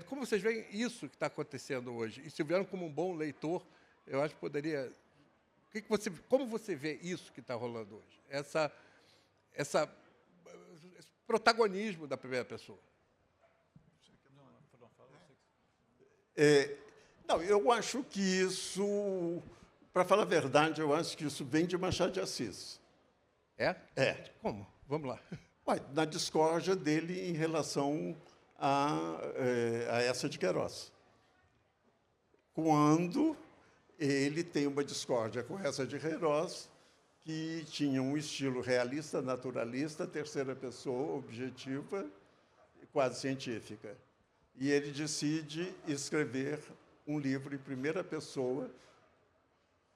como vocês veem isso que está acontecendo hoje. E Silviano, como um bom leitor, eu acho que poderia... Como você vê isso que está rolando hoje? Esse protagonismo da primeira pessoa. Não, eu acho que isso, para falar a verdade, eu acho que isso vem de Machado de Assis. É? É. Como? Vamos lá. Na discórdia dele em relação a essa de Queiroz. Quando ele tem uma discórdia com essa de Queiroz, que tinha um estilo realista, naturalista, terceira pessoa, objetiva, quase científica. E ele decide escrever um livro em primeira pessoa,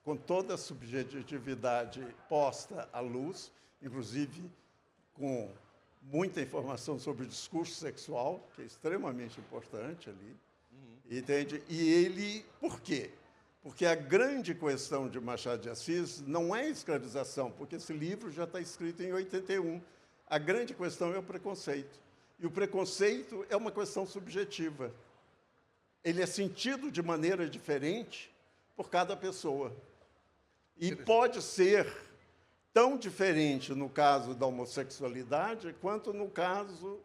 com toda a subjetividade posta à luz, inclusive com muita informação sobre o discurso sexual, que é extremamente importante ali. Entende? E ele... Por quê? Porque a grande questão de Machado de Assis não é a escravização, porque esse livro já está escrito em 81. A grande questão é o preconceito. E o preconceito é uma questão subjetiva. Ele é sentido de maneira diferente por cada pessoa. E pode ser tão diferente no caso da homossexualidade quanto no caso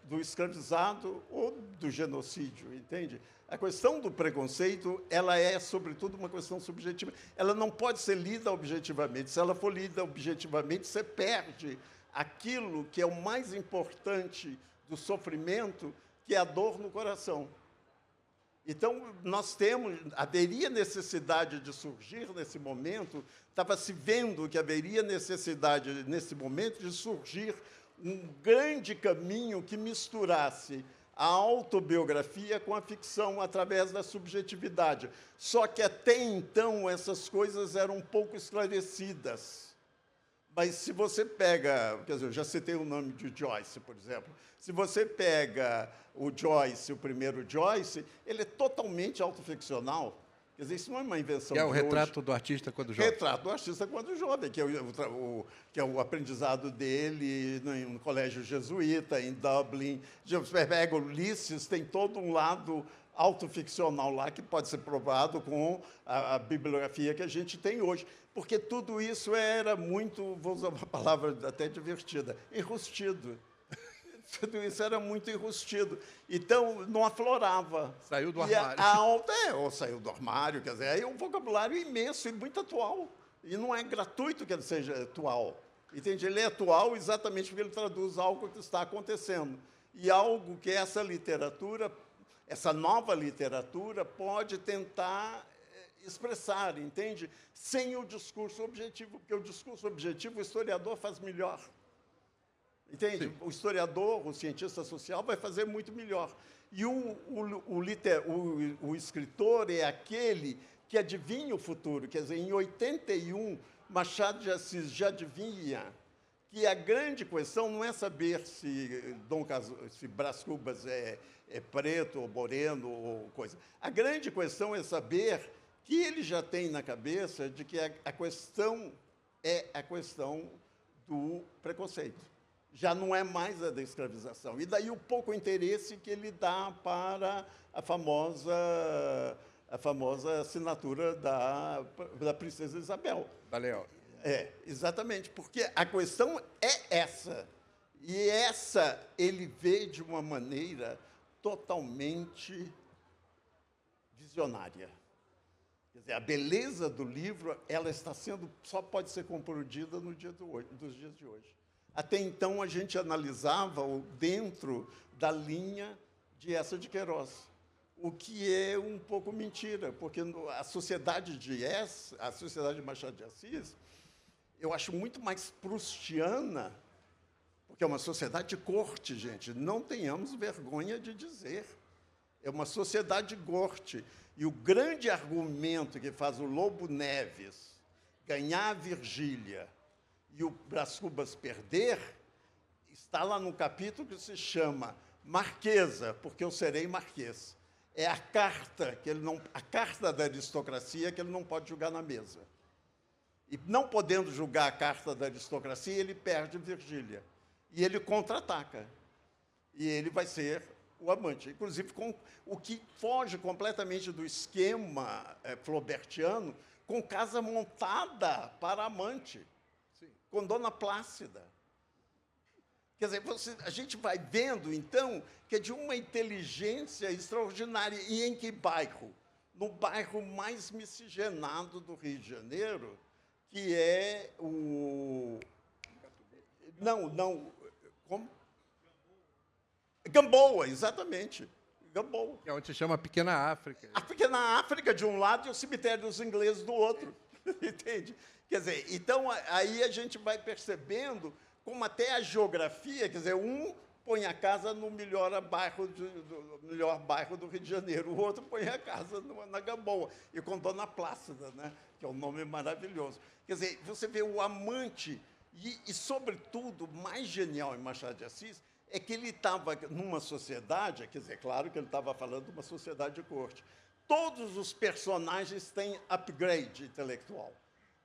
do escravizado ou do genocídio, entende? A questão do preconceito, ela é, sobretudo, uma questão subjetiva. Ela não pode ser lida objetivamente. Se ela for lida objetivamente, você perde aquilo que é o mais importante do sofrimento, que é a dor no coração. Então, haveria necessidade de surgir nesse momento, estava se vendo que haveria necessidade, nesse momento, de surgir um grande caminho que misturasse a autobiografia com a ficção através da subjetividade. Só que, até então, essas coisas eram um pouco esclarecidas. Mas, se você pega... Quer dizer, eu já citei o nome de Joyce, por exemplo. Se você pega o Joyce, o primeiro Joyce, ele é totalmente autoficcional. Quer dizer, isso não é uma invenção de hoje. É o retrato do artista quando jovem. Retrato do artista quando jovem, que é o aprendizado dele no colégio jesuíta, em Dublin. Você pega Ulisses, tem todo um lado autoficcional lá que pode ser provado com a bibliografia que a gente tem hoje. Porque tudo isso era muito, vou usar uma palavra até divertida, enrustido. Tudo isso era muito enrustido. Então, não aflorava. Saiu do armário. Ou saiu do armário, quer dizer, é um vocabulário imenso e muito atual. E não é gratuito que ele seja atual. Entende? Ele é atual exatamente porque ele traduz algo que está acontecendo. E algo que essa literatura, essa nova literatura, pode tentar expressar, entende? Sem o discurso objetivo, porque o discurso objetivo o historiador faz melhor. Entende? Sim. O historiador, o cientista social, vai fazer muito melhor. E o escritor é aquele que adivinha o futuro. Quer dizer, em 81, Machado de Assis já adivinha que a grande questão não é saber se Brás Cubas é preto ou moreno ou coisa. A grande questão é saber que ele já tem na cabeça de que a questão é a questão do preconceito. Já não é mais a da escravização. E daí o pouco interesse que ele dá para a famosa assinatura da princesa Isabel. Valeu. Exatamente, porque a questão é essa. E essa ele vê de uma maneira totalmente visionária. Quer dizer, a beleza do livro ela está sendo, só pode ser compreendida no dia dos dias de hoje. Até então, a gente analisava dentro da linha de Eça de Queiroz, o que é um pouco mentira, porque a sociedade de Eça, a sociedade de Machado de Assis, eu acho muito mais proustiana, porque é uma sociedade de corte, gente, não tenhamos vergonha de dizer. É uma sociedade de corte. E o grande argumento que faz o Lobo Neves ganhar a Virgília e o Brás Cubas perder está lá no capítulo que se chama Marquesa, porque eu serei marquês. É a carta a carta da aristocracia que ele não pode julgar na mesa. E não podendo julgar a carta da aristocracia, ele perde Virgília. E ele contra-ataca. E ele vai ser o amante. Inclusive, com o que foge completamente do esquema flaubertiano, com casa montada para amante, sim, com Dona Plácida. Quer dizer, a gente vai vendo, então, que é de uma inteligência extraordinária. E em que bairro? No bairro mais miscigenado do Rio de Janeiro, que é o... Não, como? Gamboa, exatamente. Gamboa. É onde se chama Pequena África. A Pequena África de um lado e o cemitério dos ingleses do outro. Entende? Quer dizer, então, aí a gente vai percebendo como até a geografia, quer dizer, um põe a casa no melhor bairro do Rio de Janeiro, o outro põe a casa na Gamboa, e com Dona Plácida, né? Que é um nome maravilhoso. Quer dizer, você vê o amante, e sobretudo, o mais genial em Machado de Assis, é que ele estava numa sociedade, quer dizer, claro que ele estava falando de uma sociedade de corte. Todos os personagens têm upgrade intelectual.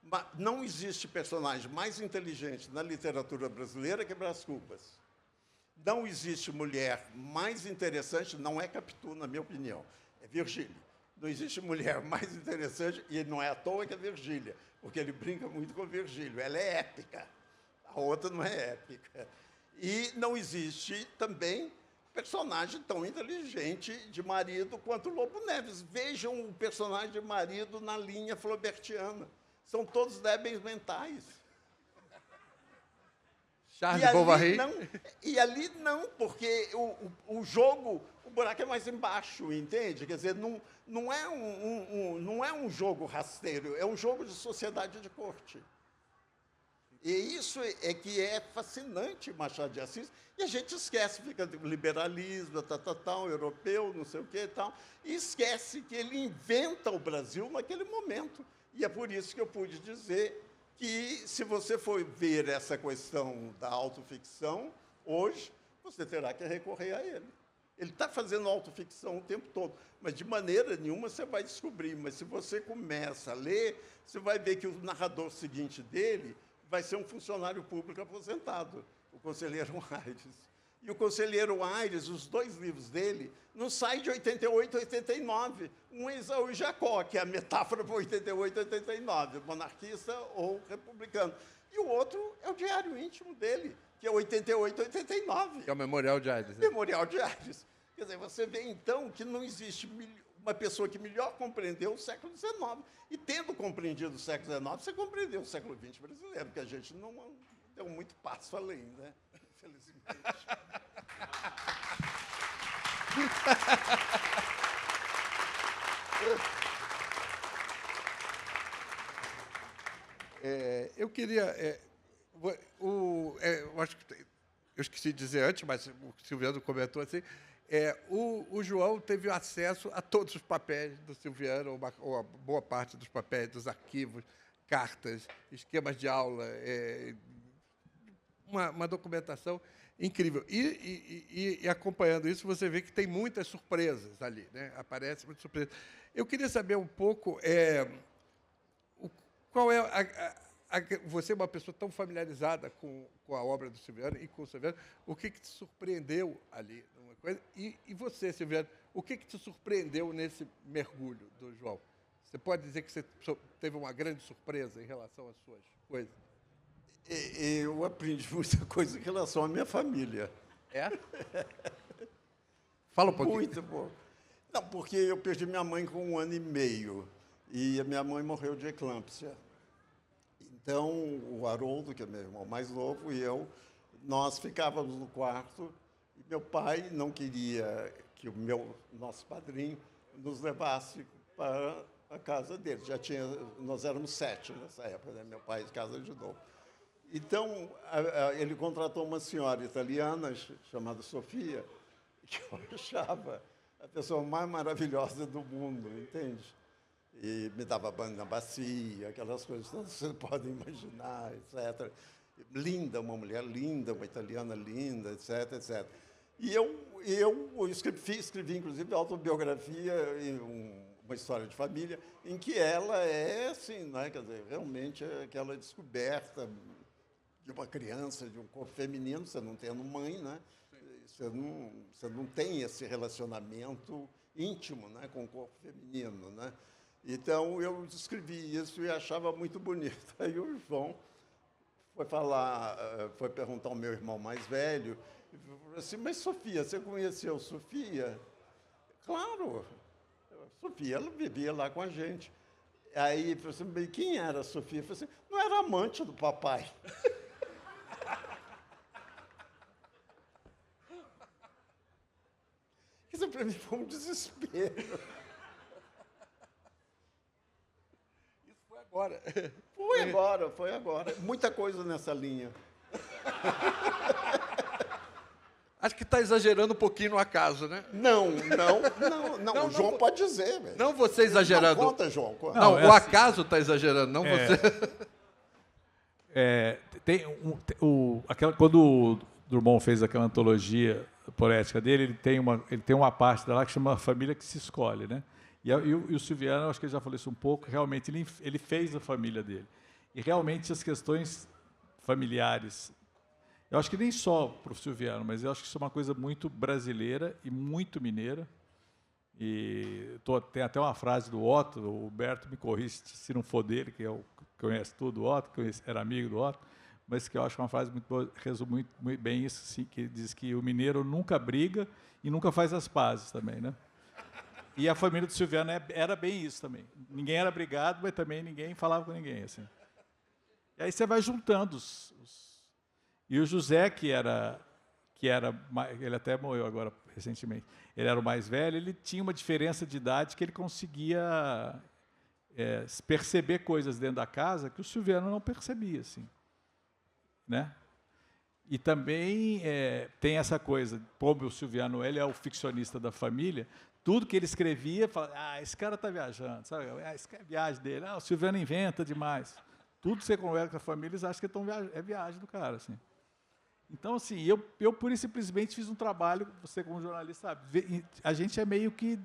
Mas não existe personagem mais inteligente na literatura brasileira que Brás Cubas. Não existe mulher mais interessante, não é Capitu, na minha opinião, é Virgília. Não existe mulher mais interessante, e não é à toa que é Virgília, porque ele brinca muito com Virgílio. Ela é épica, a outra não é épica. E não existe também personagem tão inteligente de marido quanto o Lobo Neves. Vejam o personagem de marido na linha flaubertiana. São todos débeis mentais. Charles Bovary. E ali não, porque o jogo, o buraco é mais embaixo, entende? Quer dizer, não é um jogo rasteiro, é um jogo de sociedade de corte. E isso é que é fascinante, Machado de Assis, e a gente esquece, fica do liberalismo, tal, europeu, não sei o que e tal, e esquece que ele inventa o Brasil naquele momento. E é por isso que eu pude dizer que, se você for ver essa questão da autoficção, hoje, você terá que recorrer a ele. Ele está fazendo autoficção o tempo todo, mas de maneira nenhuma você vai descobrir. Mas se você começa a ler, você vai ver que o narrador seguinte dele vai ser um funcionário público aposentado, o Conselheiro Aires. E o Conselheiro Aires, os dois livros dele, não saem de 88 a 89. Um é Esaú e Jacó, que é a metáfora para 88 a 89, monarquista ou republicano. E o outro é o diário íntimo dele, que é 88 a 89. Que é o Memorial de Aires. Memorial de Aires. Quer dizer, você vê, então, que não existe uma pessoa que melhor compreendeu o século XIX. E, tendo compreendido o século XIX, você compreendeu o século XX brasileiro, porque a gente não deu muito passo além, né? Infelizmente. Eu queria... eu acho que eu esqueci de dizer antes, mas o Silviano comentou assim, o João teve acesso a todos os papéis do Silviano, ou a boa parte dos papéis, dos arquivos, cartas, esquemas de aula, uma documentação incrível. E acompanhando isso, você vê que tem muitas surpresas ali, né? Aparece muitas surpresas. Eu queria saber um pouco qual é você é uma pessoa tão familiarizada com a obra do Silviano e com o Silviano, o que te surpreendeu ali? Uma coisa? E você, Silviano, o que te surpreendeu nesse mergulho do João? Você pode dizer que você teve uma grande surpresa em relação às suas coisas? Eu aprendi muita coisa em relação à minha família. É? Fala um pouquinho. Muito bom. Não, porque eu perdi minha mãe com 1 ano e meio. e a minha mãe morreu de eclâmpsia. Então, o Haroldo, que é meu irmão mais novo, e eu, nós ficávamos no quarto, e meu pai não queria que nosso padrinho nos levasse para a casa dele. Nós éramos 7 nessa época, né? Meu pai casa de novo. Então, ele contratou uma senhora italiana chamada Sofia, que eu achava a pessoa mais maravilhosa do mundo, entende? E me dava banho na bacia, aquelas coisas que vocês podem imaginar, etc. Linda, uma mulher linda, uma italiana linda, etc, etc. E eu escrevi, inclusive, autobiografia, uma história de família, em que ela é, assim, né, quer dizer, realmente é aquela descoberta de uma criança, de um corpo feminino, você não tendo mãe, né? Você não tem esse relacionamento íntimo, né, com o corpo feminino, né? Então, eu escrevi isso e achava muito bonito. Aí o João foi perguntar ao meu irmão mais velho, e falou assim, mas Sofia, você conheceu Sofia? Claro, Sofia, ela vivia lá com a gente. Aí, falou assim, quem era a Sofia? Eu falei assim, não era amante do papai. Isso para mim foi um desespero. Agora. Foi agora. Muita coisa nessa linha. Acho que está exagerando um pouquinho no acaso, né? Não. O João pode dizer, velho. Não você exagerando. Não conta, João. Conta. Não, é o assim. acaso está exagerando, não você. Quando o Drummond fez aquela antologia poética dele, ele tem uma parte lá que chama Família que se Escolhe, né? E o Silviano, acho que ele já falou isso um pouco, realmente ele fez a família dele. E realmente as questões familiares, eu acho que nem só para o Silviano, mas eu acho que isso é uma coisa muito brasileira e muito mineira. E tem até uma frase do Otto, o Huberto me corrige se não for dele, que conhece tudo o Otto, que era amigo do Otto, mas que eu acho uma frase muito boa, resume muito bem isso, assim, que diz que o mineiro nunca briga e nunca faz as pazes também, né? E a família do Silviano era bem isso também. Ninguém era brigado, mas também ninguém falava com ninguém, assim. E aí você vai juntando E o José, que era ele até morreu agora recentemente, ele era o mais velho, ele tinha uma diferença de idade que ele conseguia perceber coisas dentro da casa que o Silviano não percebia, assim, né? E também tem essa coisa, como o Silviano ele é o ficcionista da família, tudo que ele escrevia, falava, esse cara está viajando, sabe? Isso é viagem dele, o Silviano inventa demais. Tudo que você conversa com a família, eles acham que é viagem do cara, assim. Então, assim, eu pura e simplesmente fiz um trabalho, você como jornalista sabe, a gente é meio que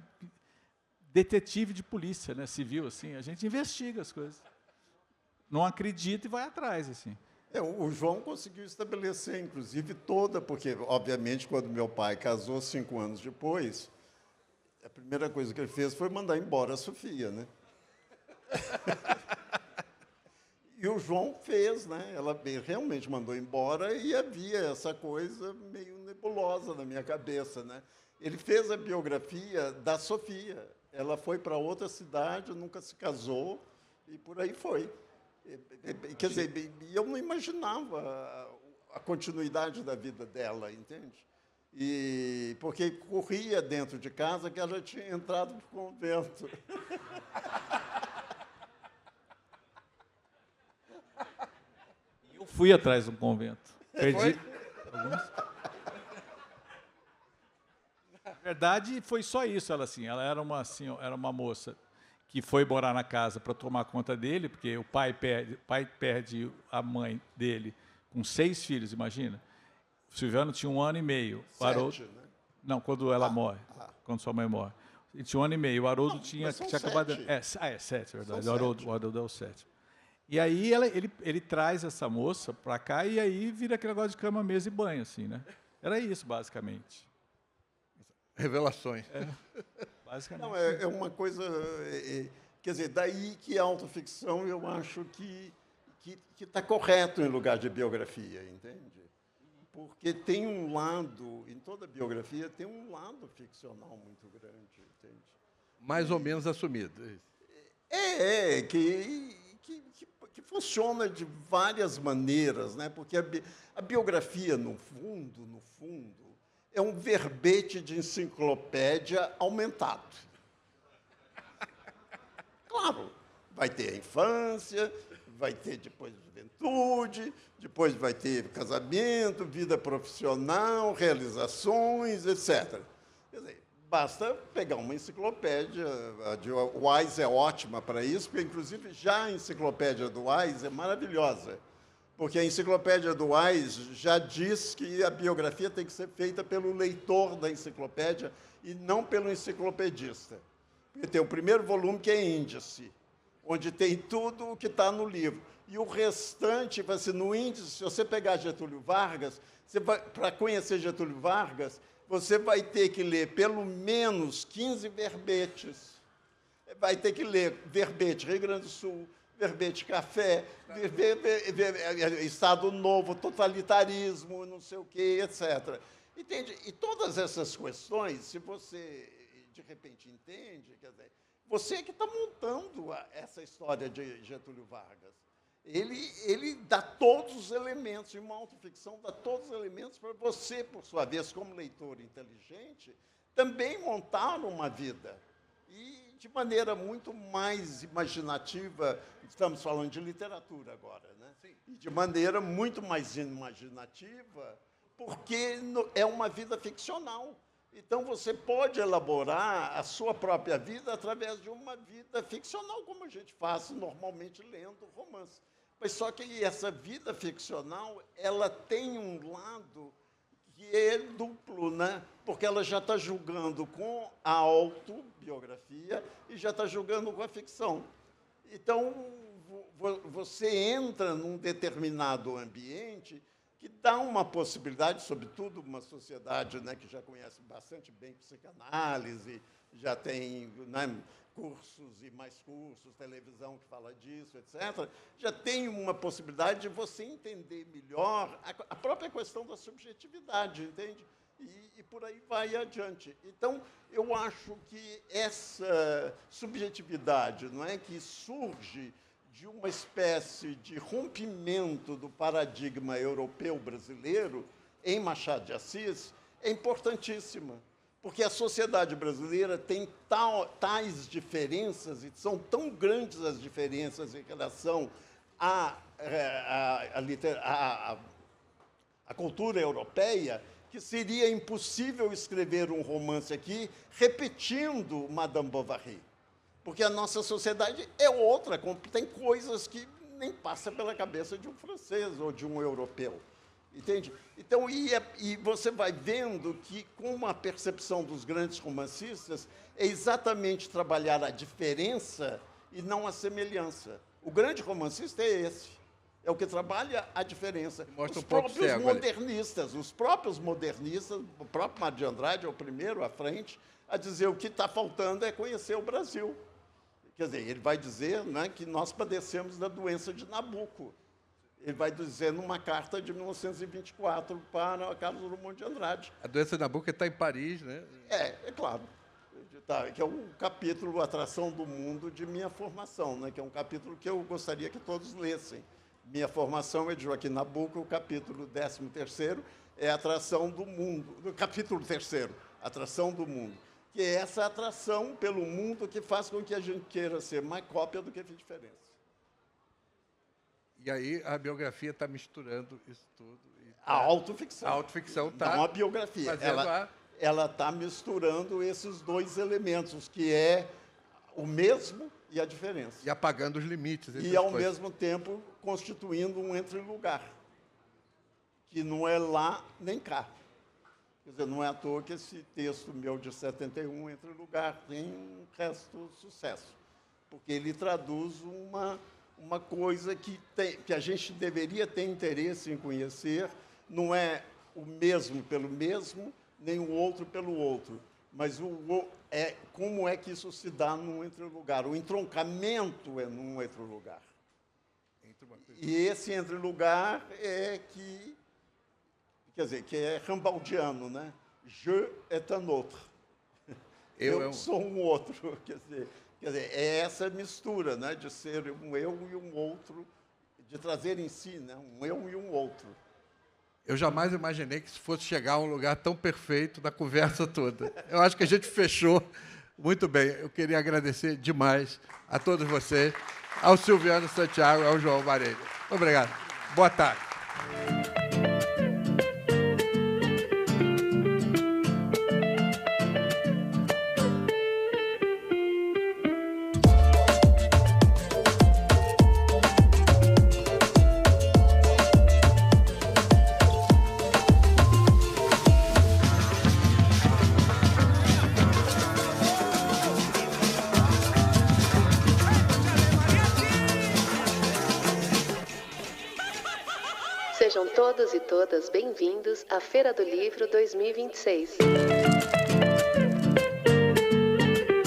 detetive de polícia, né, civil, assim, a gente investiga as coisas. Não acredita e vai atrás, assim. O João conseguiu estabelecer, inclusive, porque, obviamente, quando meu pai casou 5 anos depois, a primeira coisa que ele fez foi mandar embora a Sofia, né? E o João fez, né? Ela realmente mandou embora e havia essa coisa meio nebulosa na minha cabeça, né? Ele fez a biografia da Sofia. Ela foi para outra cidade, nunca se casou e por aí foi. Quer dizer, eu não imaginava a continuidade da vida dela, entende? Porque corria dentro de casa que ela tinha entrado no convento. Eu fui atrás de um convento. Perdi alguns. Na verdade, foi só isso. Ela era uma moça que foi morar na casa para tomar conta dele, porque o pai perde a mãe dele com 6 filhos, imagina. O Silviano tinha 1 ano e meio. 7, né? Não, quando ela morre. Quando sua mãe morre. Ele tinha 1 ano e meio. O Haroldo tinha acabado... 7, é verdade. O Haroldo é o 7. E aí ele traz essa moça para cá e aí vira aquele negócio de cama, mesa e banho, assim, né? Era isso, basicamente. Revelações. Basicamente. Não, é uma coisa... quer dizer, daí que a autoficção eu acho que está correto em lugar de biografia, entende? Porque tem um lado, em toda biografia, tem um lado ficcional muito grande, entende? Mais ou menos assumido. Que funciona de várias maneiras, né? Porque a biografia, no fundo, é um verbete de enciclopédia aumentado. Claro, vai ter a infância, vai ter depois a juventude, depois vai ter casamento, vida profissional, realizações, etc. Quer dizer, basta pegar uma enciclopédia. A de Wise é ótima para isso, porque, inclusive, já a enciclopédia do Wise é maravilhosa, porque a enciclopédia do Wise já diz que a biografia tem que ser feita pelo leitor da enciclopédia e não pelo enciclopedista. Porque tem o primeiro volume, que é índice, onde tem tudo o que está no livro. E o restante, assim, no índice, se você pegar Getúlio Vargas, para conhecer Getúlio Vargas, você vai ter que ler pelo menos 15 verbetes. Vai ter que ler verbete Rio Grande do Sul, verbete café, Estado Novo, totalitarismo, não sei o quê, etc. Entende? E todas essas questões, se você, de repente, entende, quer dizer, você que está montando essa história de Getúlio Vargas. Ele dá todos os elementos, e uma autoficção dá todos os elementos para você, por sua vez, como leitor inteligente, também montar uma vida. E de maneira muito mais imaginativa, estamos falando de literatura agora, né? Sim. E de maneira muito mais imaginativa, porque é uma vida ficcional. Então, você pode elaborar a sua própria vida através de uma vida ficcional, como a gente faz normalmente lendo romance. Mas só que essa vida ficcional, ela tem um lado que é duplo, né? Porque ela já está julgando com a autobiografia e já está julgando com a ficção. Então, você entra num determinado ambiente que dá uma possibilidade, sobretudo uma sociedade, né, que já conhece bastante bem psicanálise, já tem, né, cursos e mais cursos, televisão que fala disso, etc., já tem uma possibilidade de você entender melhor a própria questão da subjetividade, entende? E por aí vai adiante. Então, eu acho que essa subjetividade, não é, que surge de uma espécie de rompimento do paradigma europeu brasileiro em Machado de Assis, é importantíssima, porque a sociedade brasileira tem tais diferenças, e são tão grandes as diferenças em relação à cultura europeia, que seria impossível escrever um romance aqui repetindo Madame Bovary. Porque a nossa sociedade é outra, tem coisas que nem passa pela cabeça de um francês ou de um europeu. Entende? Então, e você vai vendo que, com a percepção dos grandes romancistas, é exatamente trabalhar a diferença e não a semelhança. O grande romancista é esse. É o que trabalha a diferença. Mostra Os próprios modernistas, o próprio Mário de Andrade é o primeiro à frente a dizer o que está faltando é conhecer o Brasil. Quer dizer, ele vai dizer, né, que nós padecemos da doença de Nabuco. Ele vai dizer numa carta de 1924 para Carlos Drummond de Andrade. A doença de Nabuco está em Paris, né? É claro. Que é um capítulo, Atração do Mundo, de minha formação, né, que é um capítulo que eu gostaria que todos lessem. Minha formação é de Joaquim Nabuco, o capítulo 13º é Atração do Mundo, no capítulo 3º, Atração do Mundo, que é essa atração pelo mundo que faz com que a gente queira ser mais cópia do que diferença. E aí a biografia está misturando isso tudo. A autoficção. A autoficção está... Não a biografia. Ela está misturando esses dois elementos, que é o mesmo e a diferença. E apagando os limites. E, ao mesmo tempo, constituindo um entre-lugar, que não é lá nem cá. Quer dizer, não é à toa que esse texto meu de 71, Entre Lugar, tem um resto sucesso, porque ele traduz uma coisa que a gente deveria ter interesse em conhecer, não é o mesmo pelo mesmo, nem o outro pelo outro, mas como é que isso se dá num entre-lugar. O entroncamento é num entre-lugar. E esse entre-lugar é que... Quer dizer, que é rambaldiano, né? Je est un autre. Eu sou um outro. Quer Quer dizer, é essa mistura, né, de ser um eu e um outro, de trazer em si, né, um eu e um outro. Eu jamais imaginei que isso fosse chegar a um lugar tão perfeito da conversa toda. Eu acho que a gente fechou muito bem. Eu queria agradecer demais a todos vocês, ao Silviano Santiago e ao João Varela. Obrigado. Boa tarde. Sejam todos e todas bem-vindos à Feira do Livro 2026.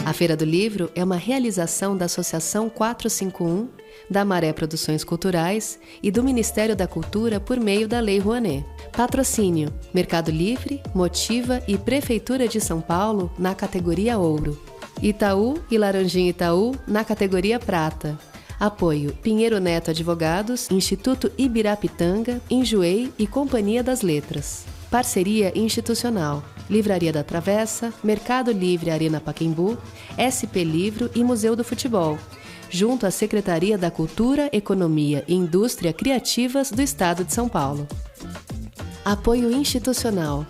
A Feira do Livro é uma realização da Associação 451, da Maré Produções Culturais e do Ministério da Cultura por meio da Lei Rouanet. Patrocínio: Mercado Livre, Motiva e Prefeitura de São Paulo na categoria Ouro. Itaú e Laranjinha Itaú na categoria Prata. Apoio: Pinheiro Neto Advogados, Instituto Ibirapitanga, Enjoei e Companhia das Letras. Parceria institucional: Livraria da Travessa, Mercado Livre Arena Pacaembu, SP Livro e Museu do Futebol, junto à Secretaria da Cultura, Economia e Indústria Criativas do Estado de São Paulo. Apoio institucional: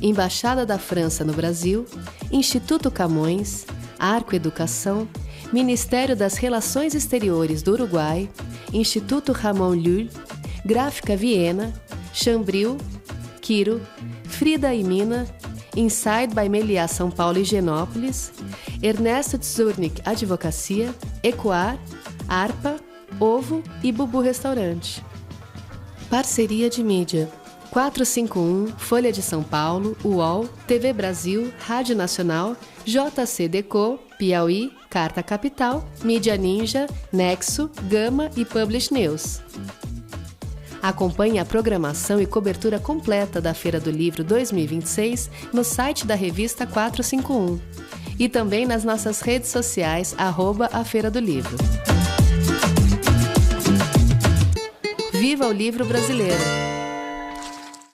Embaixada da França no Brasil, Instituto Camões, Arco Educação, Ministério das Relações Exteriores do Uruguai, Instituto Ramon Llull, Gráfica Viena, Chambril, Quiro, Frida e Mina, Inside by Meliá São Paulo e Higienópolis, Ernesto Tzurnik Advocacia, Ecoar, Arpa, Ovo e Bubu Restaurante. Parceria de mídia: 451, Folha de São Paulo, UOL, TV Brasil, Rádio Nacional, JC Deco, Piauí, Carta Capital, Mídia Ninja, Nexo, Gama e Publish News. Acompanhe a programação e cobertura completa da Feira do Livro 2026 no site da revista 451 e também nas nossas redes sociais @a Feira do Livro. Viva o livro brasileiro!